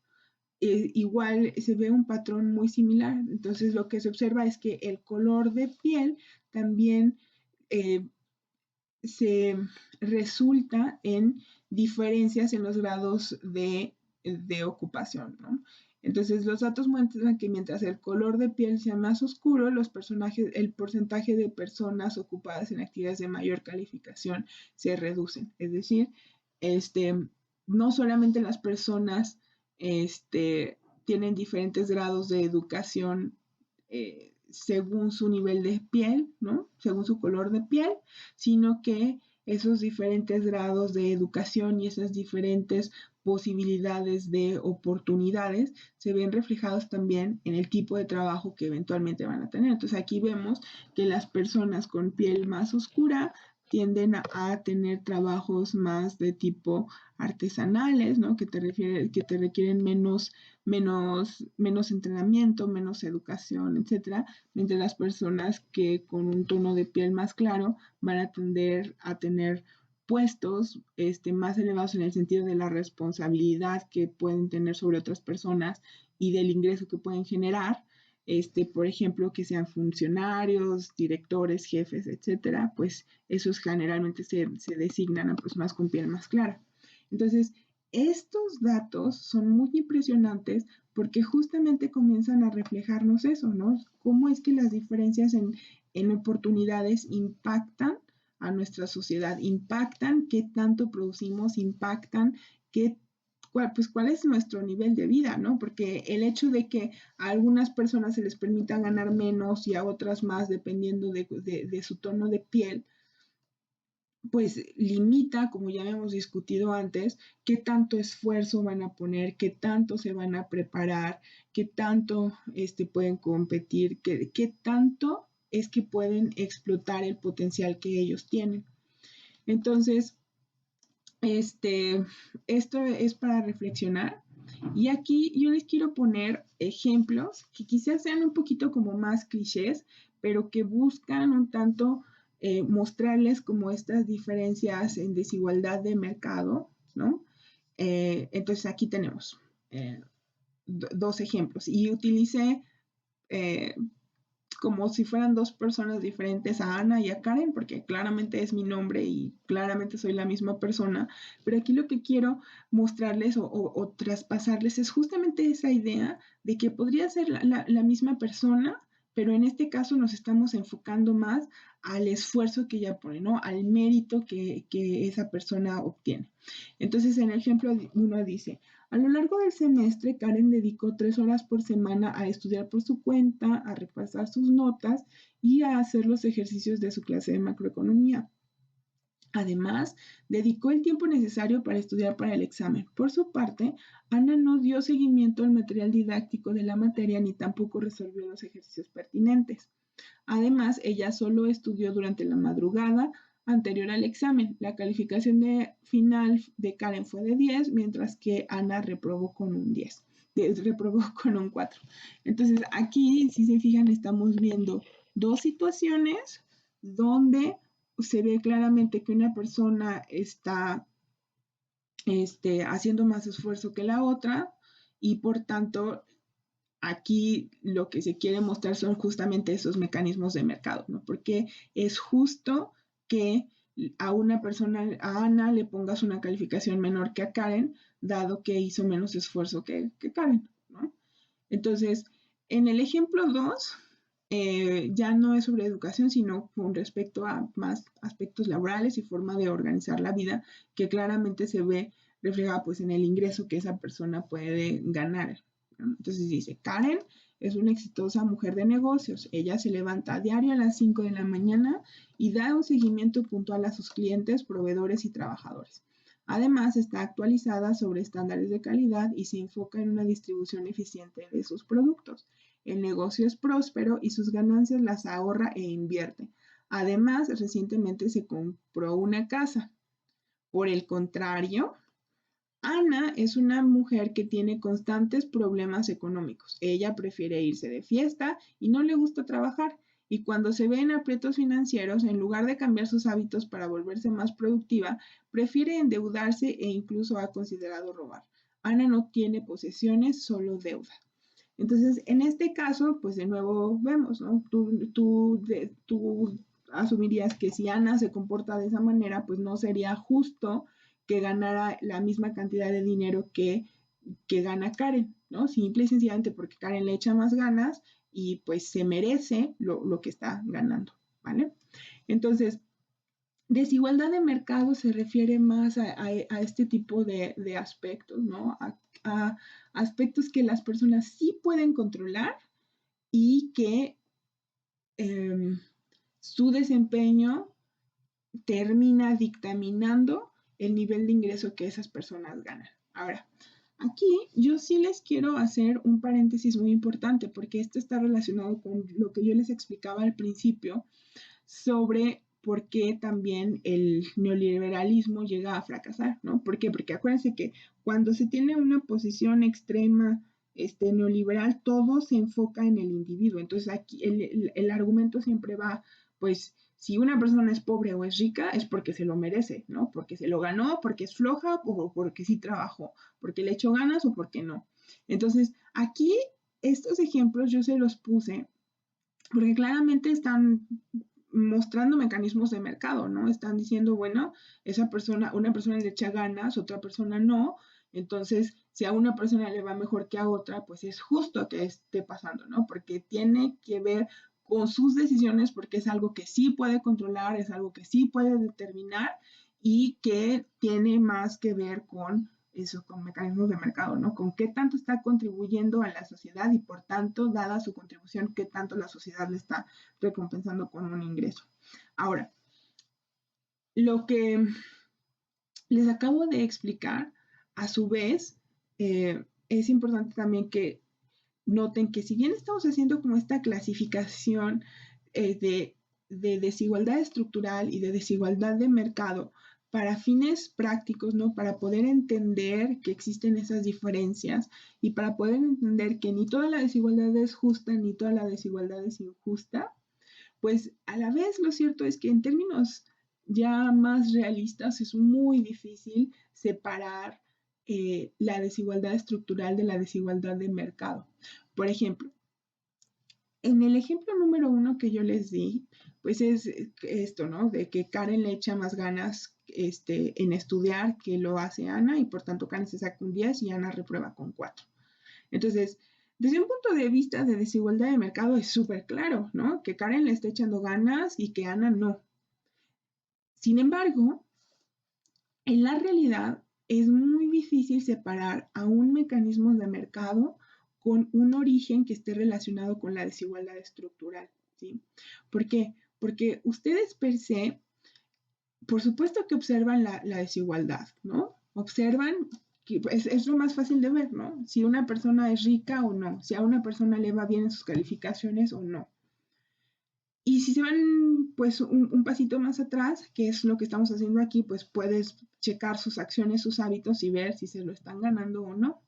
igual se ve un patrón muy similar. Entonces, lo que se observa es que el color de piel también se resulta en diferencias en los grados de ocupación, ¿no? Entonces, los datos muestran que mientras el color de piel sea más oscuro, el porcentaje de personas ocupadas en actividades de mayor calificación se reducen. Es decir, no solamente las personas tienen diferentes grados de educación según su nivel de piel, ¿no? Según su color de piel, sino que esos diferentes grados de educación y esas diferentes posibilidades de oportunidades se ven reflejados también en el tipo de trabajo que eventualmente van a tener. Entonces aquí vemos que las personas con piel más oscura tienden a tener trabajos más de tipo artesanales, ¿no? Que te requieren menos entrenamiento, menos educación, etcétera, mientras las personas que con un tono de piel más claro van a tender a tener puestos más elevados en el sentido de la responsabilidad que pueden tener sobre otras personas y del ingreso que pueden generar, por ejemplo, que sean funcionarios, directores, jefes, etcétera, pues esos generalmente se designan a personas con piel más clara. Entonces, estos datos son muy impresionantes porque justamente comienzan a reflejarnos eso, ¿no? Cómo es que las diferencias en oportunidades impactan a nuestra sociedad, impactan qué tanto producimos, impactan cuál es nuestro nivel de vida, ¿no? Porque el hecho de que a algunas personas se les permita ganar menos y a otras más, dependiendo de su tono de piel, pues limita, como ya hemos discutido antes, qué tanto esfuerzo van a poner, qué tanto se van a preparar, qué tanto pueden competir, qué tanto es que pueden explotar el potencial que ellos tienen. Entonces, esto es para reflexionar. Y aquí yo les quiero poner ejemplos que quizás sean un poquito como más clichés, pero que buscan un tanto mostrarles como estas diferencias en desigualdad de mercado, ¿no? Entonces aquí tenemos dos ejemplos y utilicé como si fueran dos personas diferentes, a Ana y a Karen, porque claramente es mi nombre y claramente soy la misma persona, pero aquí lo que quiero mostrarles o traspasarles es justamente esa idea de que podría ser la misma persona, pero en este caso nos estamos enfocando más al esfuerzo que ella pone, ¿no? Al mérito que esa persona obtiene. Entonces, en el ejemplo uno dice, a lo largo del semestre, Karen dedicó 3 horas por semana a estudiar por su cuenta, a repasar sus notas y a hacer los ejercicios de su clase de macroeconomía. Además, dedicó el tiempo necesario para estudiar para el examen. Por su parte, Ana no dio seguimiento al material didáctico de la materia ni tampoco resolvió los ejercicios pertinentes. Además, ella solo estudió durante la madrugada anterior al examen. La calificación final de Karen fue de 10, mientras que Ana reprobó con un 10. Reprobó con un 4. Entonces, aquí, si se fijan, estamos viendo dos situaciones donde se ve claramente que una persona está haciendo más esfuerzo que la otra y por tanto aquí lo que se quiere mostrar son justamente esos mecanismos de mercado, ¿no? Porque es justo que a una persona, a Ana, le pongas una calificación menor que a Karen, dado que hizo menos esfuerzo que Karen, ¿no? Entonces, en el ejemplo 2, ya no es sobre educación, sino con respecto a más aspectos laborales y forma de organizar la vida, que claramente se ve reflejada pues en el ingreso que esa persona puede ganar, ¿no? Entonces dice, Karen es una exitosa mujer de negocios. Ella se levanta a diario a las 5 de la mañana y da un seguimiento puntual a sus clientes, proveedores y trabajadores. Además, está actualizada sobre estándares de calidad y se enfoca en una distribución eficiente de sus productos. El negocio es próspero y sus ganancias las ahorra e invierte. Además, recientemente se compró una casa. Por el contrario, Ana es una mujer que tiene constantes problemas económicos. Ella prefiere irse de fiesta y no le gusta trabajar. Y cuando se ve en aprietos financieros, en lugar de cambiar sus hábitos para volverse más productiva, prefiere endeudarse e incluso ha considerado robar. Ana no tiene posesiones, solo deuda. Entonces, en este caso, pues de nuevo vemos, ¿no? Tú asumirías que si Ana se comporta de esa manera, pues no sería justo que ganara la misma cantidad de dinero que gana Karen, ¿no? Simple y sencillamente porque Karen le echa más ganas y pues se merece lo que está ganando, ¿vale? Entonces, desigualdad de mercado se refiere más a este tipo de aspectos, ¿no? A aspectos que las personas sí pueden controlar y que su desempeño termina dictaminando el nivel de ingreso que esas personas ganan. Ahora, aquí yo sí les quiero hacer un paréntesis muy importante porque esto está relacionado con lo que yo les explicaba al principio sobre por qué también el neoliberalismo llega a fracasar, ¿no? ¿Por qué? Porque acuérdense que cuando se tiene una posición extrema neoliberal, todo se enfoca en el individuo. Entonces aquí el argumento siempre va, pues, si una persona es pobre o es rica, es porque se lo merece, ¿no? Porque se lo ganó, porque es floja o porque sí trabajó, porque le echó ganas o porque no. Entonces, aquí estos ejemplos yo se los puse porque claramente están mostrando mecanismos de mercado, ¿no? Están diciendo, bueno, esa persona, una persona le echa ganas, otra persona no, entonces si a una persona le va mejor que a otra, pues es justo que esté pasando, ¿no? Porque tiene que ver con sus decisiones, porque es algo que sí puede controlar, es algo que sí puede determinar y que tiene más que ver con eso, con mecanismos de mercado, ¿no? Con qué tanto está contribuyendo a la sociedad y por tanto, dada su contribución, qué tanto la sociedad le está recompensando con un ingreso. Ahora, lo que les acabo de explicar, a su vez, es importante también que noten que si bien estamos haciendo como esta clasificación de desigualdad estructural y de desigualdad de mercado para fines prácticos, ¿no? Para poder entender que existen esas diferencias y para poder entender que ni toda la desigualdad es justa ni toda la desigualdad es injusta, pues a la vez lo cierto es que en términos ya más realistas es muy difícil separar la desigualdad estructural de la desigualdad de mercado. Por ejemplo, en el ejemplo número 1 que yo les di, pues es esto, ¿no? De que Karen le echa más ganas en estudiar que lo hace Ana y por tanto Karen se saca un 10 y Ana reprueba con 4. Entonces, desde un punto de vista de desigualdad de mercado es súper claro, ¿no? Que Karen le está echando ganas y que Ana no. Sin embargo, en la realidad es muy difícil separar a un mecanismo de mercado con un origen que esté relacionado con la desigualdad estructural, ¿sí? ¿Por qué? Porque ustedes per se, por supuesto que observan la desigualdad, ¿no? Observan que es lo más fácil de ver, ¿no? Si una persona es rica o no, si a una persona le va bien en sus calificaciones o no. Y si se van pues un pasito más atrás, que es lo que estamos haciendo aquí, pues puedes checar sus acciones, sus hábitos y ver si se lo están ganando o no.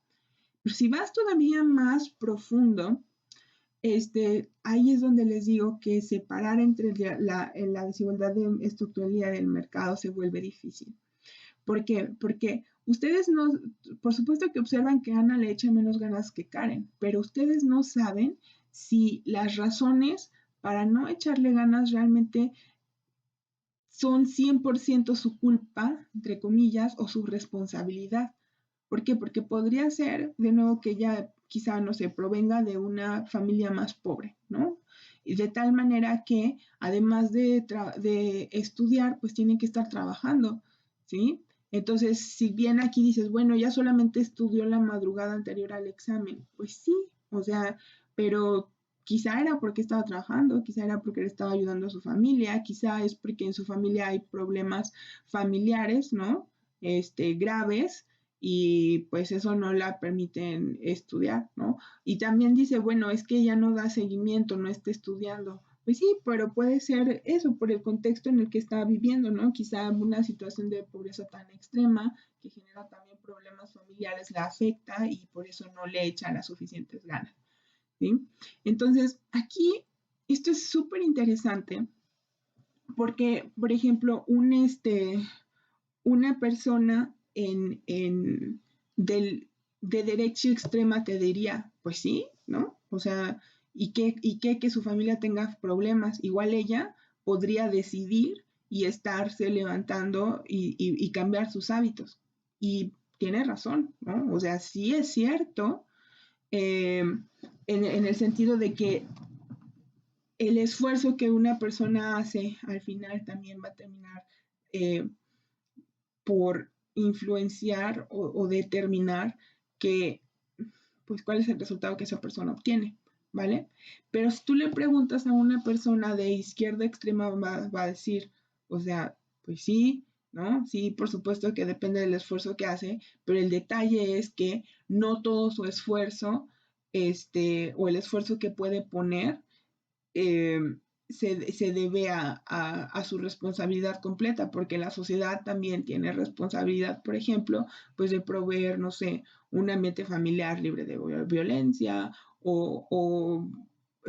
Pero si vas todavía más profundo, ahí es donde les digo que separar entre la desigualdad estructural y del mercado se vuelve difícil. ¿Por qué? Porque ustedes no, por supuesto que observan que Ana le echa menos ganas que Karen, pero ustedes no saben si las razones para no echarle ganas realmente son 100% su culpa, entre comillas, o su responsabilidad. ¿Por qué? Porque podría ser, de nuevo, que ella quizá, no sé, provenga de una familia más pobre, ¿no? Y de tal manera que, además de estudiar, pues tiene que estar trabajando, ¿sí? Entonces, si bien aquí dices, bueno, ya solamente estudió la madrugada anterior al examen, pues sí, o sea, pero quizá era porque estaba trabajando, quizá era porque le estaba ayudando a su familia, quizá es porque en su familia hay problemas familiares, ¿no? Graves, y pues eso no la permiten estudiar, ¿no? Y también dice, bueno, es que ella no da seguimiento, no está estudiando. Pues sí, pero puede ser eso por el contexto en el que está viviendo, ¿no? Quizá una situación de pobreza tan extrema que genera también problemas familiares la afecta y por eso no le echa las suficientes ganas, ¿sí? Entonces, aquí esto es súper interesante porque, por ejemplo, una persona de derecha extrema te diría, pues sí, ¿no? O sea, ¿y qué que su familia tenga problemas? Igual ella podría decidir y estarse levantando y cambiar sus hábitos. Y tiene razón, ¿no? O sea, sí es cierto, en el sentido de que el esfuerzo que una persona hace al final también va a terminar eh, por influenciar o determinar que, pues, cuál es el resultado que esa persona obtiene, ¿vale? Pero si tú le preguntas a una persona de izquierda extrema, va a decir, o sea, pues sí, ¿no? Sí, por supuesto que depende del esfuerzo que hace, pero el detalle es que no todo su esfuerzo, o el esfuerzo que puede poner, eh, se debe a su responsabilidad completa, porque la sociedad también tiene responsabilidad, por ejemplo, pues de proveer, no sé, un ambiente familiar libre de violencia o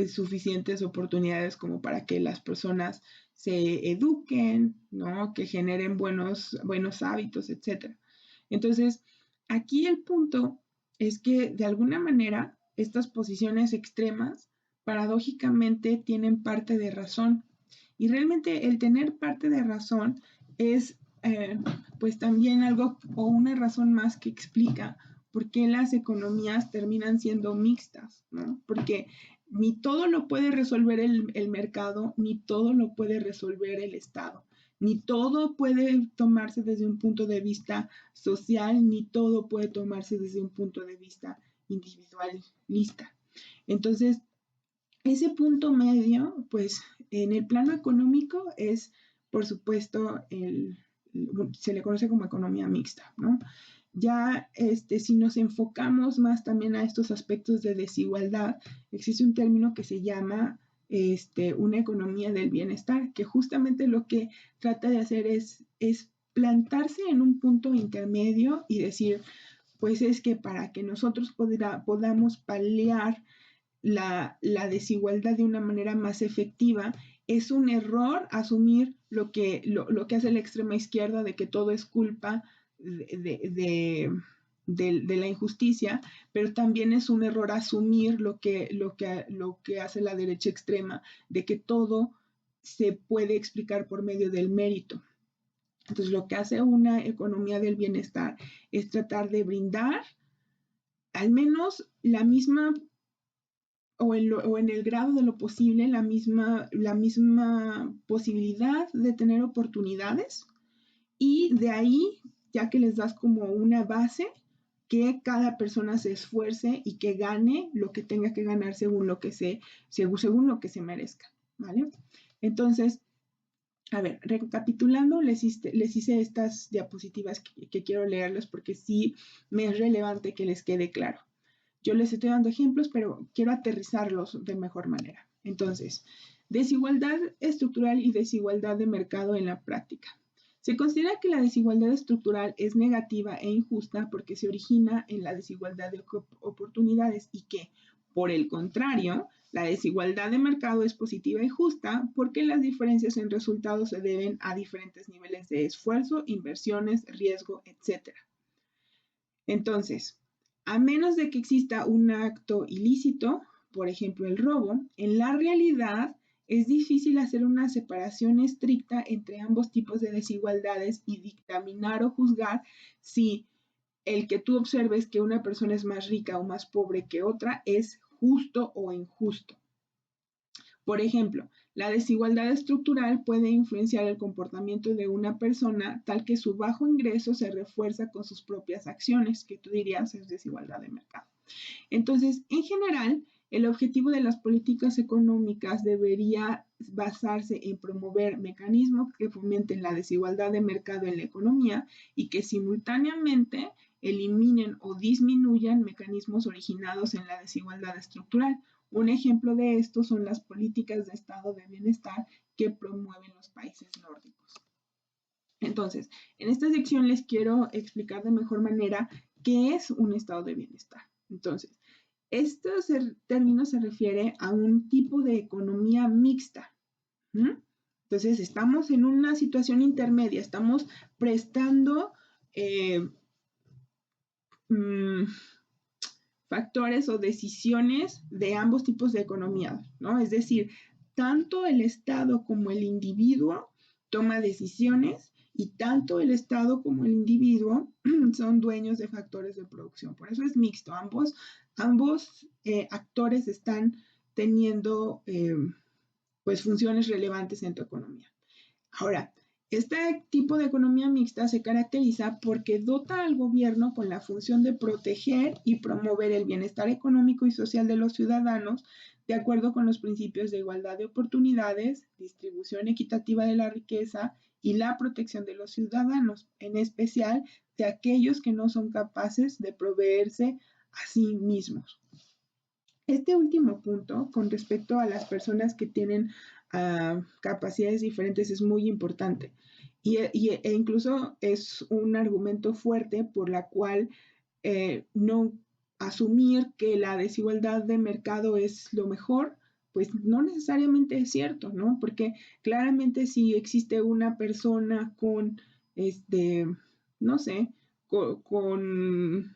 suficientes oportunidades como para que las personas se eduquen, ¿no? Que generen buenos hábitos, etcétera. Entonces, aquí el punto es que de alguna manera estas posiciones extremas paradójicamente tienen parte de razón. Y realmente el tener parte de razón es pues también algo o una razón más que explica por qué las economías terminan siendo mixtas, ¿no? Porque ni todo lo puede resolver el mercado, ni todo lo puede resolver el Estado, ni todo puede tomarse desde un punto de vista social, ni todo puede tomarse desde un punto de vista individualista. Entonces, ese punto medio, pues en el plano económico es, por supuesto, se le conoce como economía mixta, ¿no? Ya si nos enfocamos más también a estos aspectos de desigualdad, existe un término que se llama una economía del bienestar, que justamente lo que trata de hacer es plantarse en un punto intermedio y decir, pues es que para que nosotros podamos paliar la desigualdad de una manera más efectiva, es un error asumir lo que hace la extrema izquierda de que todo es culpa de la injusticia, pero también es un error asumir lo que hace la derecha extrema, de que todo se puede explicar por medio del mérito. Entonces, lo que hace una economía del bienestar es tratar de brindar al menos la misma o en el grado de lo posible la misma posibilidad de tener oportunidades y de ahí, ya que les das como una base, que cada persona se esfuerce y que gane lo que tenga que ganar según lo que se merezca, ¿vale? Entonces, a ver, recapitulando, les hice estas diapositivas que quiero leerles porque sí me es relevante que les quede claro. Yo les estoy dando ejemplos, pero quiero aterrizarlos de mejor manera. Entonces, desigualdad estructural y desigualdad de mercado en la práctica. Se considera que la desigualdad estructural es negativa e injusta porque se origina en la desigualdad de oportunidades y que, por el contrario, la desigualdad de mercado es positiva y justa porque las diferencias en resultados se deben a diferentes niveles de esfuerzo, inversiones, riesgo, etc. Entonces, a menos de que exista un acto ilícito, por ejemplo el robo, en la realidad es difícil hacer una separación estricta entre ambos tipos de desigualdades y dictaminar o juzgar si el que tú observes que una persona es más rica o más pobre que otra es justo o injusto. Por ejemplo, la desigualdad estructural puede influenciar el comportamiento de una persona tal que su bajo ingreso se refuerza con sus propias acciones, que tú dirías es desigualdad de mercado. Entonces, en general, el objetivo de las políticas económicas debería basarse en promover mecanismos que fomenten la desigualdad de mercado en la economía y que simultáneamente eliminen o disminuyan mecanismos originados en la desigualdad estructural. Un ejemplo de esto son las políticas de estado de bienestar que promueven los países nórdicos. Entonces, en esta sección les quiero explicar de mejor manera qué es un estado de bienestar. Entonces, este término se refiere a un tipo de economía mixta. Entonces, estamos en una situación intermedia, estamos prestando factores o decisiones de ambos tipos de economía, ¿no? Es decir, tanto el Estado como el individuo toma decisiones y tanto el Estado como el individuo son dueños de factores de producción. Por eso es mixto. Ambos actores están teniendo pues funciones relevantes en tu economía. Ahora, este tipo de economía mixta se caracteriza porque dota al gobierno con la función de proteger y promover el bienestar económico y social de los ciudadanos de acuerdo con los principios de igualdad de oportunidades, distribución equitativa de la riqueza y la protección de los ciudadanos, en especial de aquellos que no son capaces de proveerse a sí mismos. Este último punto, con respecto a las personas que tienen capacidades diferentes, es muy importante. E incluso es un argumento fuerte por la cual no asumir que la desigualdad de mercado es lo mejor, pues no necesariamente es cierto, ¿no? Porque claramente si existe una persona con, no sé, con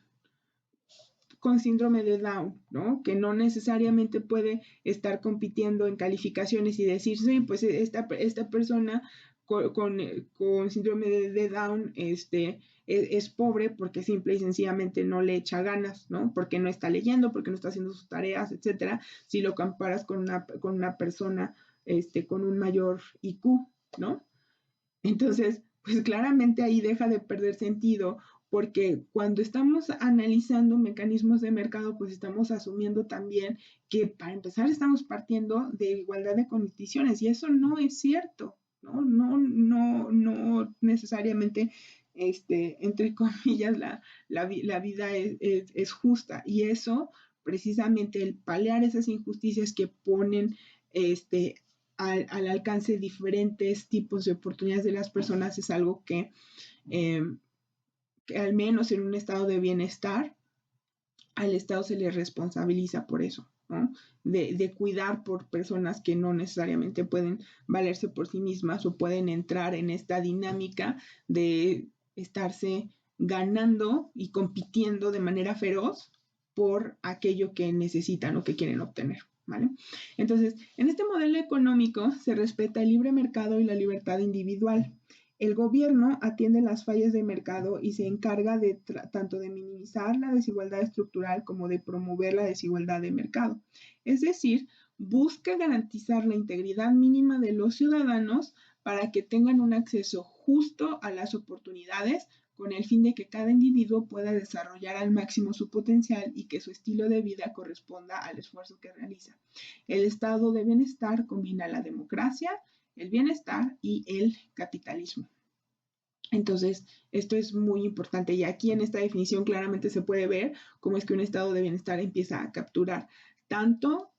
síndrome de Down, ¿no? Que no necesariamente puede estar compitiendo en calificaciones y decir, sí, pues esta persona con síndrome de Down es pobre porque simple y sencillamente no le echa ganas, ¿no? Porque no está leyendo, porque no está haciendo sus tareas, etcétera, si lo comparas con una persona con un mayor IQ, ¿no? Entonces, pues claramente ahí deja de perder sentido porque cuando estamos analizando mecanismos de mercado, pues estamos asumiendo también que para empezar estamos partiendo de igualdad de condiciones y eso no es cierto, ¿no? No necesariamente, entre comillas, la vida es justa y eso, precisamente el paliar esas injusticias que ponen, al alcance de diferentes tipos de oportunidades de las personas es algo que al menos en un estado de bienestar, al Estado se le responsabiliza por eso, ¿no? De cuidar por personas que no necesariamente pueden valerse por sí mismas o pueden entrar en esta dinámica de estarse ganando y compitiendo de manera feroz por aquello que necesitan o que quieren obtener. ¿Vale? Entonces, en este modelo económico se respeta el libre mercado y la libertad individual. El gobierno atiende las fallas de mercado y se encarga de tanto de minimizar la desigualdad estructural como de promover la desigualdad de mercado. Es decir, busca garantizar la integridad mínima de los ciudadanos para que tengan un acceso justo a las oportunidades con el fin de que cada individuo pueda desarrollar al máximo su potencial y que su estilo de vida corresponda al esfuerzo que realiza. El estado de bienestar combina la democracia, el bienestar y el capitalismo. Entonces, esto es muy importante y aquí en esta definición claramente se puede ver cómo es que un estado de bienestar empieza a capturar tanto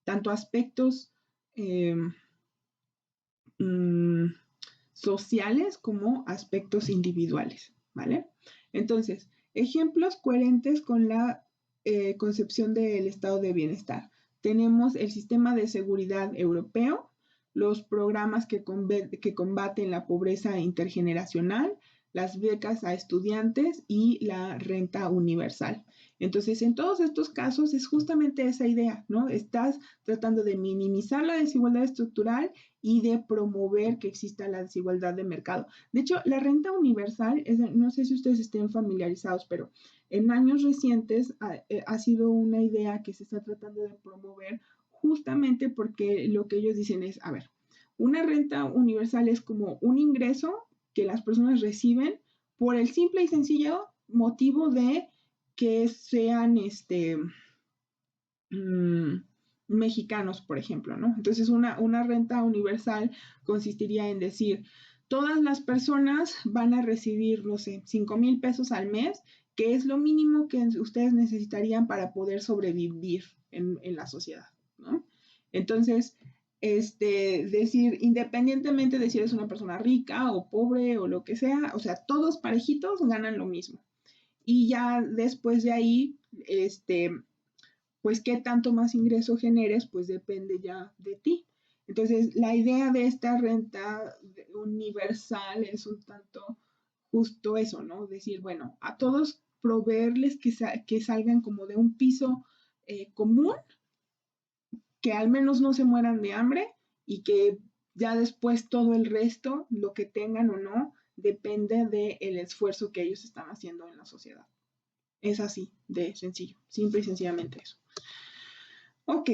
tanto aspectos sociales como aspectos individuales, ¿vale? Entonces, ejemplos coherentes con la concepción del estado de bienestar. Tenemos el sistema de seguridad europeo, los programas que combaten la pobreza intergeneracional, las becas a estudiantes y la renta universal. Entonces, en todos estos casos es justamente esa idea, ¿no? Estás tratando de minimizar la desigualdad estructural y de promover que exista la desigualdad de mercado. De hecho, la renta universal, no sé si ustedes estén familiarizados, pero en años recientes ha sido una idea que se está tratando de promover justamente porque lo que ellos dicen es, a ver, una renta universal es como un ingreso que las personas reciben por el simple y sencillo motivo de que sean mexicanos, por ejemplo, ¿no? Entonces, una renta universal consistiría en decir, todas las personas van a recibir, no sé, 5,000 pesos al mes, que es lo mínimo que ustedes necesitarían para poder sobrevivir en la sociedad, ¿no? Entonces, decir, independientemente de si eres una persona rica o pobre o lo que sea, todos parejitos ganan lo mismo. Y ya después de ahí, pues qué tanto más ingreso generes, pues depende ya de ti. Entonces, la idea de esta renta universal es un tanto justo eso, ¿no? Decir, bueno, a todos proveerles que salgan como de un piso común, que al menos no se mueran de hambre y que ya después todo el resto, lo que tengan o no, depende del esfuerzo que ellos están haciendo en la sociedad. Es así de sencillo, simple y sencillamente eso. Ok,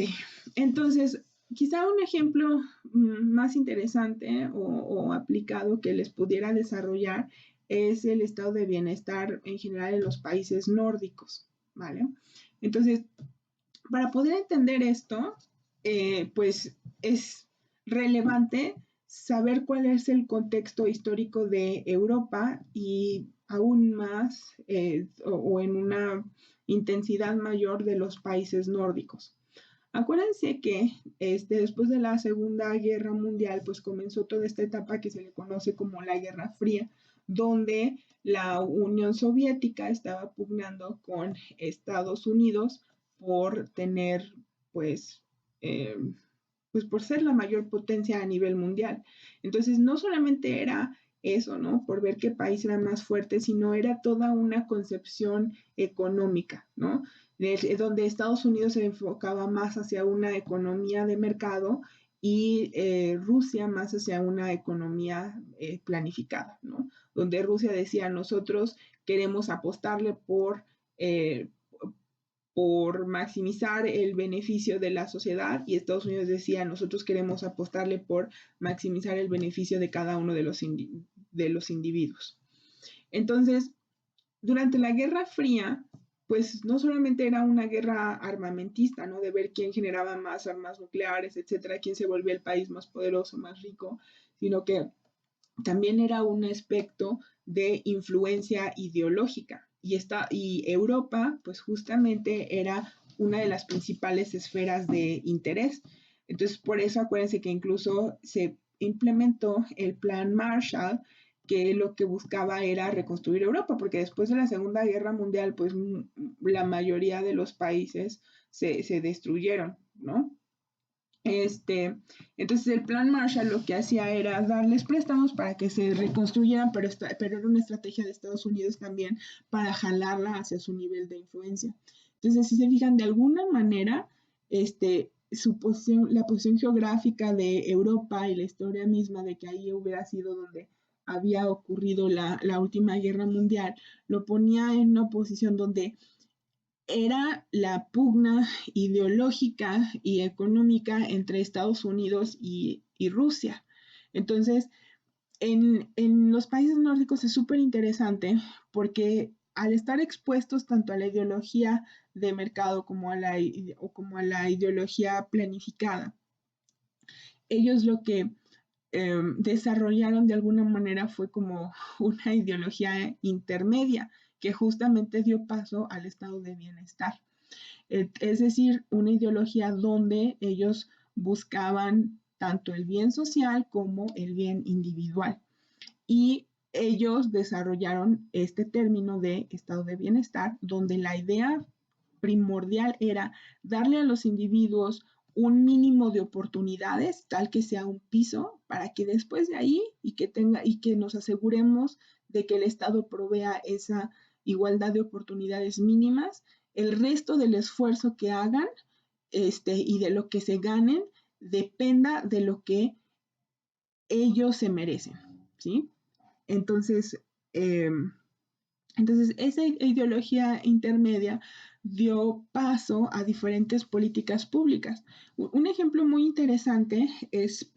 entonces, quizá un ejemplo más interesante o aplicado que les pudiera desarrollar es el estado de bienestar en general en los países nórdicos, ¿vale? Entonces, para poder entender esto, pues es relevante saber cuál es el contexto histórico de Europa y aún más o en una intensidad mayor de los países nórdicos. Acuérdense que después de la Segunda Guerra Mundial, pues comenzó toda esta etapa que se le conoce como la Guerra Fría, donde la Unión Soviética estaba pugnando con Estados Unidos por tener, pues, eh, pues por ser la mayor potencia a nivel mundial. Entonces, no solamente era eso, ¿no? Por ver qué país era más fuerte, sino era toda una concepción económica, ¿no? Donde Estados Unidos se enfocaba más hacia una economía de mercado y Rusia más hacia una economía planificada, ¿no? Donde Rusia decía, nosotros queremos apostarle por maximizar el beneficio de la sociedad y Estados Unidos decía, nosotros queremos apostarle por maximizar el beneficio de cada uno de los individuos. Entonces, durante la Guerra Fría, pues no solamente era una guerra armamentista, ¿no? De ver quién generaba más armas nucleares, etcétera, quién se volvía el país más poderoso, más rico, sino que también era un aspecto de influencia ideológica. Y Europa, pues justamente era una de las principales esferas de interés. Entonces, por eso acuérdense que incluso se implementó el Plan Marshall, que lo que buscaba era reconstruir Europa, porque después de la Segunda Guerra Mundial, pues la mayoría de los países se destruyeron, ¿no? Entonces el plan Marshall lo que hacía era darles préstamos para que se reconstruyeran, pero era una estrategia de Estados Unidos también para jalarla hacia su nivel de influencia. Entonces, si se fijan, de alguna manera, la posición geográfica de Europa y la historia misma de que ahí hubiera sido donde había ocurrido la última guerra mundial, lo ponía en una posición donde era la pugna ideológica y económica entre Estados Unidos y Rusia. Entonces, en los países nórdicos es súper interesante porque al estar expuestos tanto a la ideología de mercado como a la ideología planificada, ellos lo que desarrollaron de alguna manera fue como una ideología intermedia que justamente dio paso al estado de bienestar. Es decir, una ideología donde ellos buscaban tanto el bien social como el bien individual. Y ellos desarrollaron este término de estado de bienestar, donde la idea primordial era darle a los individuos un mínimo de oportunidades, tal que sea un piso, para que después de ahí y que nos aseguremos de que el Estado provea esa igualdad de oportunidades mínimas, el resto del esfuerzo que hagan y de lo que se ganen dependa de lo que ellos se merecen, ¿sí? Entonces, eh, esa ideología intermedia dio paso a diferentes políticas públicas. Un ejemplo muy interesante es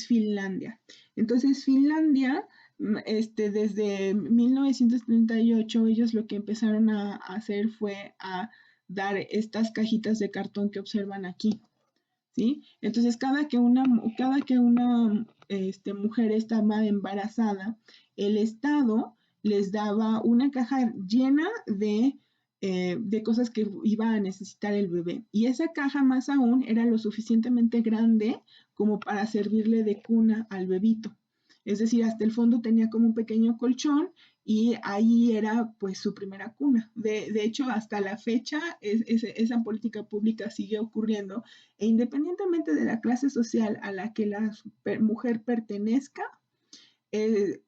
Finlandia. Entonces, Finlandia desde 1938 ellos lo que empezaron a hacer fue a dar estas cajitas de cartón que observan aquí, ¿sí? Entonces, cada que una mujer estaba embarazada, el Estado les daba una caja llena de cosas que iba a necesitar el bebé. Y esa caja más aún era lo suficientemente grande como para servirle de cuna al bebito. Es decir, hasta el fondo tenía como un pequeño colchón y ahí era pues su primera cuna. De hecho, hasta la fecha esa política pública sigue ocurriendo e independientemente de la clase social a la que la mujer pertenezca, eh,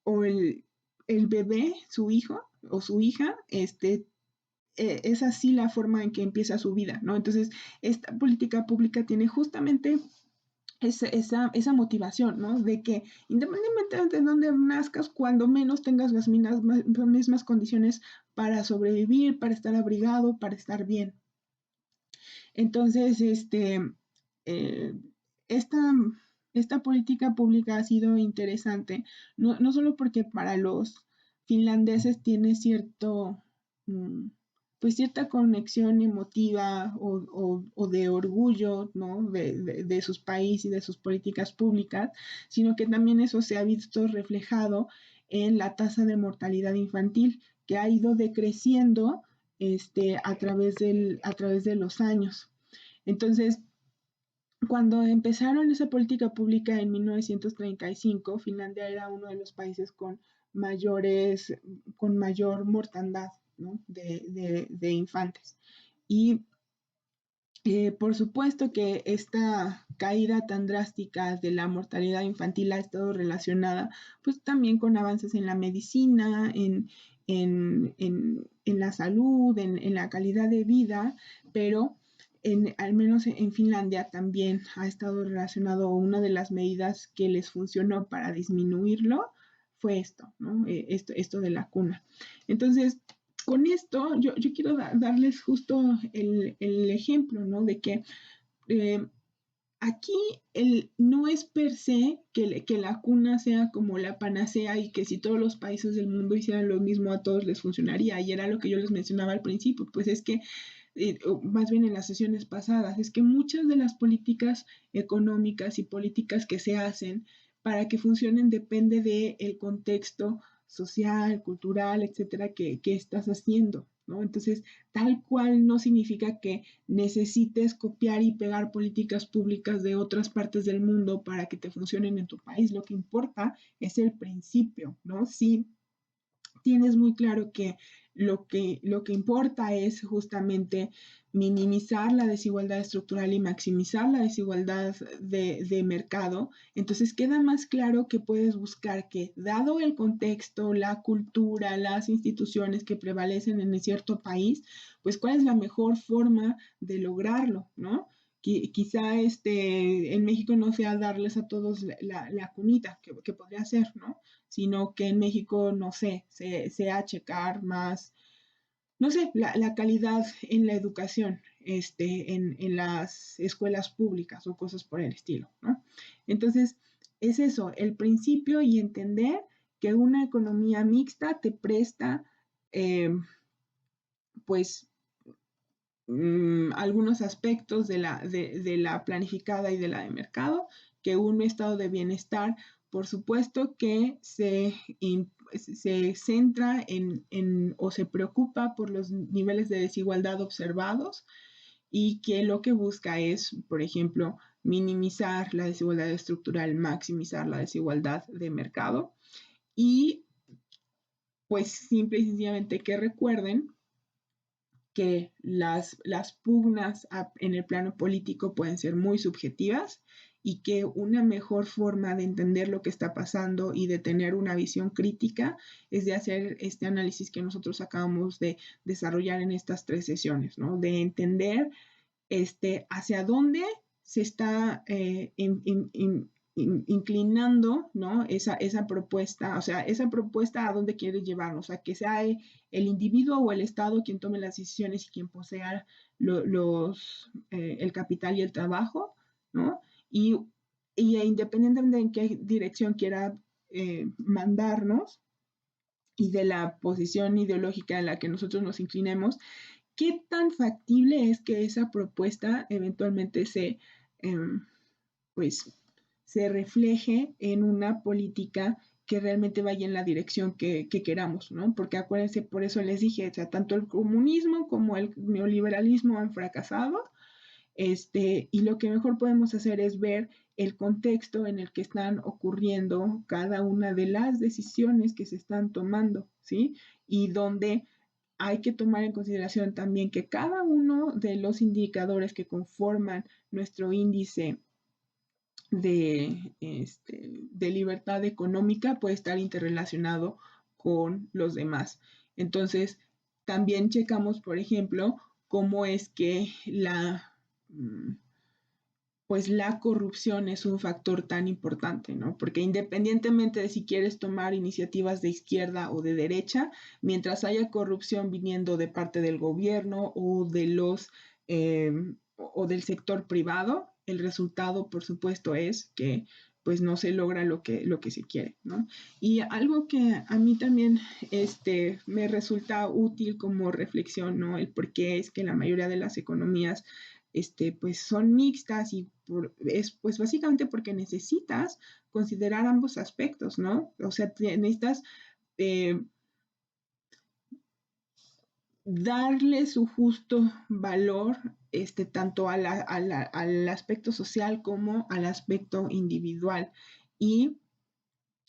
o el bebé, su hijo o su hija, es así la forma en que empieza su vida, ¿no? Entonces, esta política pública tiene justamente esa motivación, ¿no? De que independientemente de dónde nazcas, cuando menos tengas las mismas condiciones para sobrevivir, para estar abrigado, para estar bien. Entonces, eh, esta, esta política pública ha sido interesante, no solo porque para los finlandeses tiene mm, pues cierta conexión emotiva o de orgullo, ¿no? De sus países y de sus políticas públicas, sino que también eso se ha visto reflejado en la tasa de mortalidad infantil, que ha ido decreciendo a través de los años. Entonces, cuando empezaron esa política pública en 1935, Finlandia era uno de los países con mayor mortandad, ¿no? de infantes. Y por supuesto que esta caída tan drástica de la mortalidad infantil ha estado relacionada pues también con avances en la medicina, en la salud, en la calidad de vida, pero al menos en Finlandia también ha estado relacionado, una de las medidas que les funcionó para disminuirlo fue esto, ¿no? Esto de la cuna. Entonces, con esto yo quiero darles justo el ejemplo, ¿no? De que eh, aquí no es per se que la cuna sea como la panacea y que si todos los países del mundo hicieran lo mismo a todos les funcionaría. Y era lo que yo les mencionaba al principio, pues es que, más bien en las sesiones pasadas, es que muchas de las políticas económicas y políticas que se hacen para que funcionen depende del contexto social, cultural, etcétera, que estás haciendo, ¿no? Entonces, tal cual no significa que necesites copiar y pegar políticas públicas de otras partes del mundo para que te funcionen en tu país. Lo que importa es el principio, ¿no? Si tienes muy claro que lo que importa es justamente minimizar la desigualdad estructural y maximizar la desigualdad de mercado, entonces queda más claro que puedes buscar que, dado el contexto, la cultura, las instituciones que prevalecen en cierto país, pues cuál es la mejor forma de lograrlo, ¿no? Quizá en México no sea darles a todos la cunita, que podría ser, ¿no? Sino que en México, no sé, sea checar más, no sé, la calidad en la educación, en las escuelas públicas o cosas por el estilo, ¿no? Entonces, es eso, el principio y entender que una economía mixta te presta, eh, pues, algunos aspectos de la planificada y de la de mercado, que un estado de bienestar, por supuesto que se centra o se preocupa por los niveles de desigualdad observados y que lo que busca es, por ejemplo, minimizar la desigualdad estructural, maximizar la desigualdad de mercado y pues simple y sencillamente que recuerden que las pugnas en el plano político pueden ser muy subjetivas y que una mejor forma de entender lo que está pasando y de tener una visión crítica es de hacer este análisis que nosotros acabamos de desarrollar en estas 3 sesiones, ¿no? De entender hacia dónde se está inclinando, ¿no? Esa propuesta, o sea, esa propuesta a dónde quiere llevarnos, o sea, que sea el individuo o el Estado quien tome las decisiones y quien posea el capital y el trabajo, ¿no? Y independientemente de en qué dirección quiera mandarnos y de la posición ideológica en la que nosotros nos inclinemos, ¿qué tan factible es que esa propuesta eventualmente pues, se refleje en una política que realmente vaya en la dirección que queramos, ¿no? Porque acuérdense, por eso les dije, o sea, tanto el comunismo como el neoliberalismo han fracasado, y lo que mejor podemos hacer es ver el contexto en el que están ocurriendo cada una de las decisiones que se están tomando, ¿sí? Y donde hay que tomar en consideración también que cada uno de los indicadores que conforman nuestro índice de libertad económica puede estar interrelacionado con los demás. Entonces, también checamos, por ejemplo, cómo es que pues la corrupción es un factor tan importante, ¿no? Porque independientemente de si quieres tomar iniciativas de izquierda o de derecha, mientras haya corrupción viniendo de parte del gobierno o del sector privado, el resultado, por supuesto, es que pues no se logra lo que se quiere, ¿no? Y algo que a mí también me resulta útil como reflexión, ¿no? El por qué es que la mayoría de las economías pues son mixtas y es pues básicamente porque necesitas considerar ambos aspectos, ¿no? O sea, necesitas eh, darle su justo valor tanto al aspecto social como al aspecto individual. Y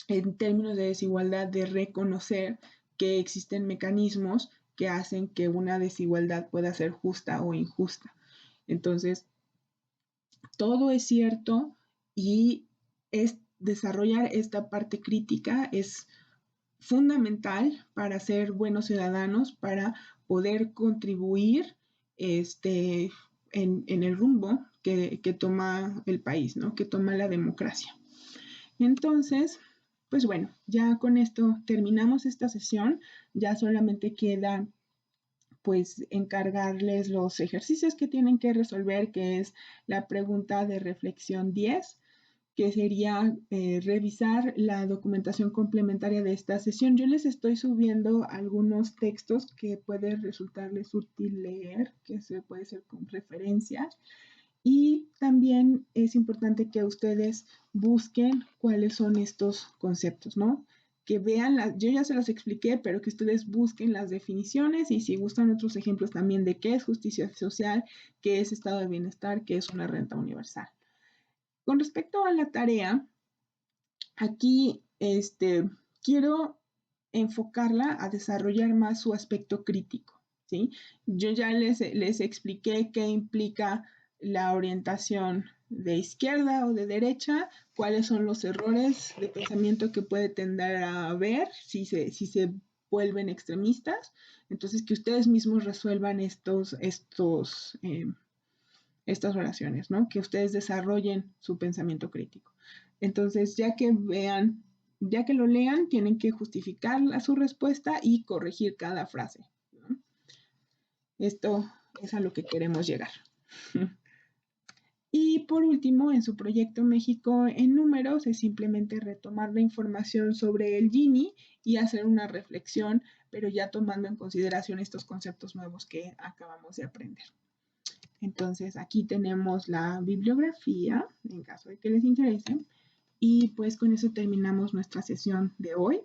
en términos de desigualdad, de reconocer que existen mecanismos que hacen que una desigualdad pueda ser justa o injusta. Entonces, todo es cierto y desarrollar esta parte crítica es fundamental para ser buenos ciudadanos, para poder contribuir en el rumbo que toma el país, ¿no? Que toma la democracia. Entonces, pues bueno, ya con esto terminamos esta sesión, ya solamente queda pues encargarles los ejercicios que tienen que resolver, que es la pregunta de reflexión 10, que sería revisar la documentación complementaria de esta sesión. Yo les estoy subiendo algunos textos que puede resultarles útil leer, que se puede ser con referencias. Y también es importante que ustedes busquen cuáles son estos conceptos, ¿no? Que vean, yo ya se los expliqué, pero que ustedes busquen las definiciones y si gustan otros ejemplos también de qué es justicia social, qué es estado de bienestar, qué es una renta universal. Con respecto a la tarea, aquí quiero enfocarla a desarrollar más su aspecto crítico, ¿sí? Yo ya les expliqué qué implica la orientación de izquierda o de derecha, cuáles son los errores de pensamiento que puede tender a haber si se vuelven extremistas. Entonces, que ustedes mismos resuelvan estas oraciones, ¿no? Que ustedes desarrollen su pensamiento crítico. Entonces, ya que lo lean, tienen que justificar su respuesta y corregir cada frase, ¿no? Esto es a lo que queremos llegar. Y por último, en su proyecto México en números, es simplemente retomar la información sobre el Gini y hacer una reflexión, pero ya tomando en consideración estos conceptos nuevos que acabamos de aprender. Entonces, aquí tenemos la bibliografía, en caso de que les interese. Y pues con eso terminamos nuestra sesión de hoy.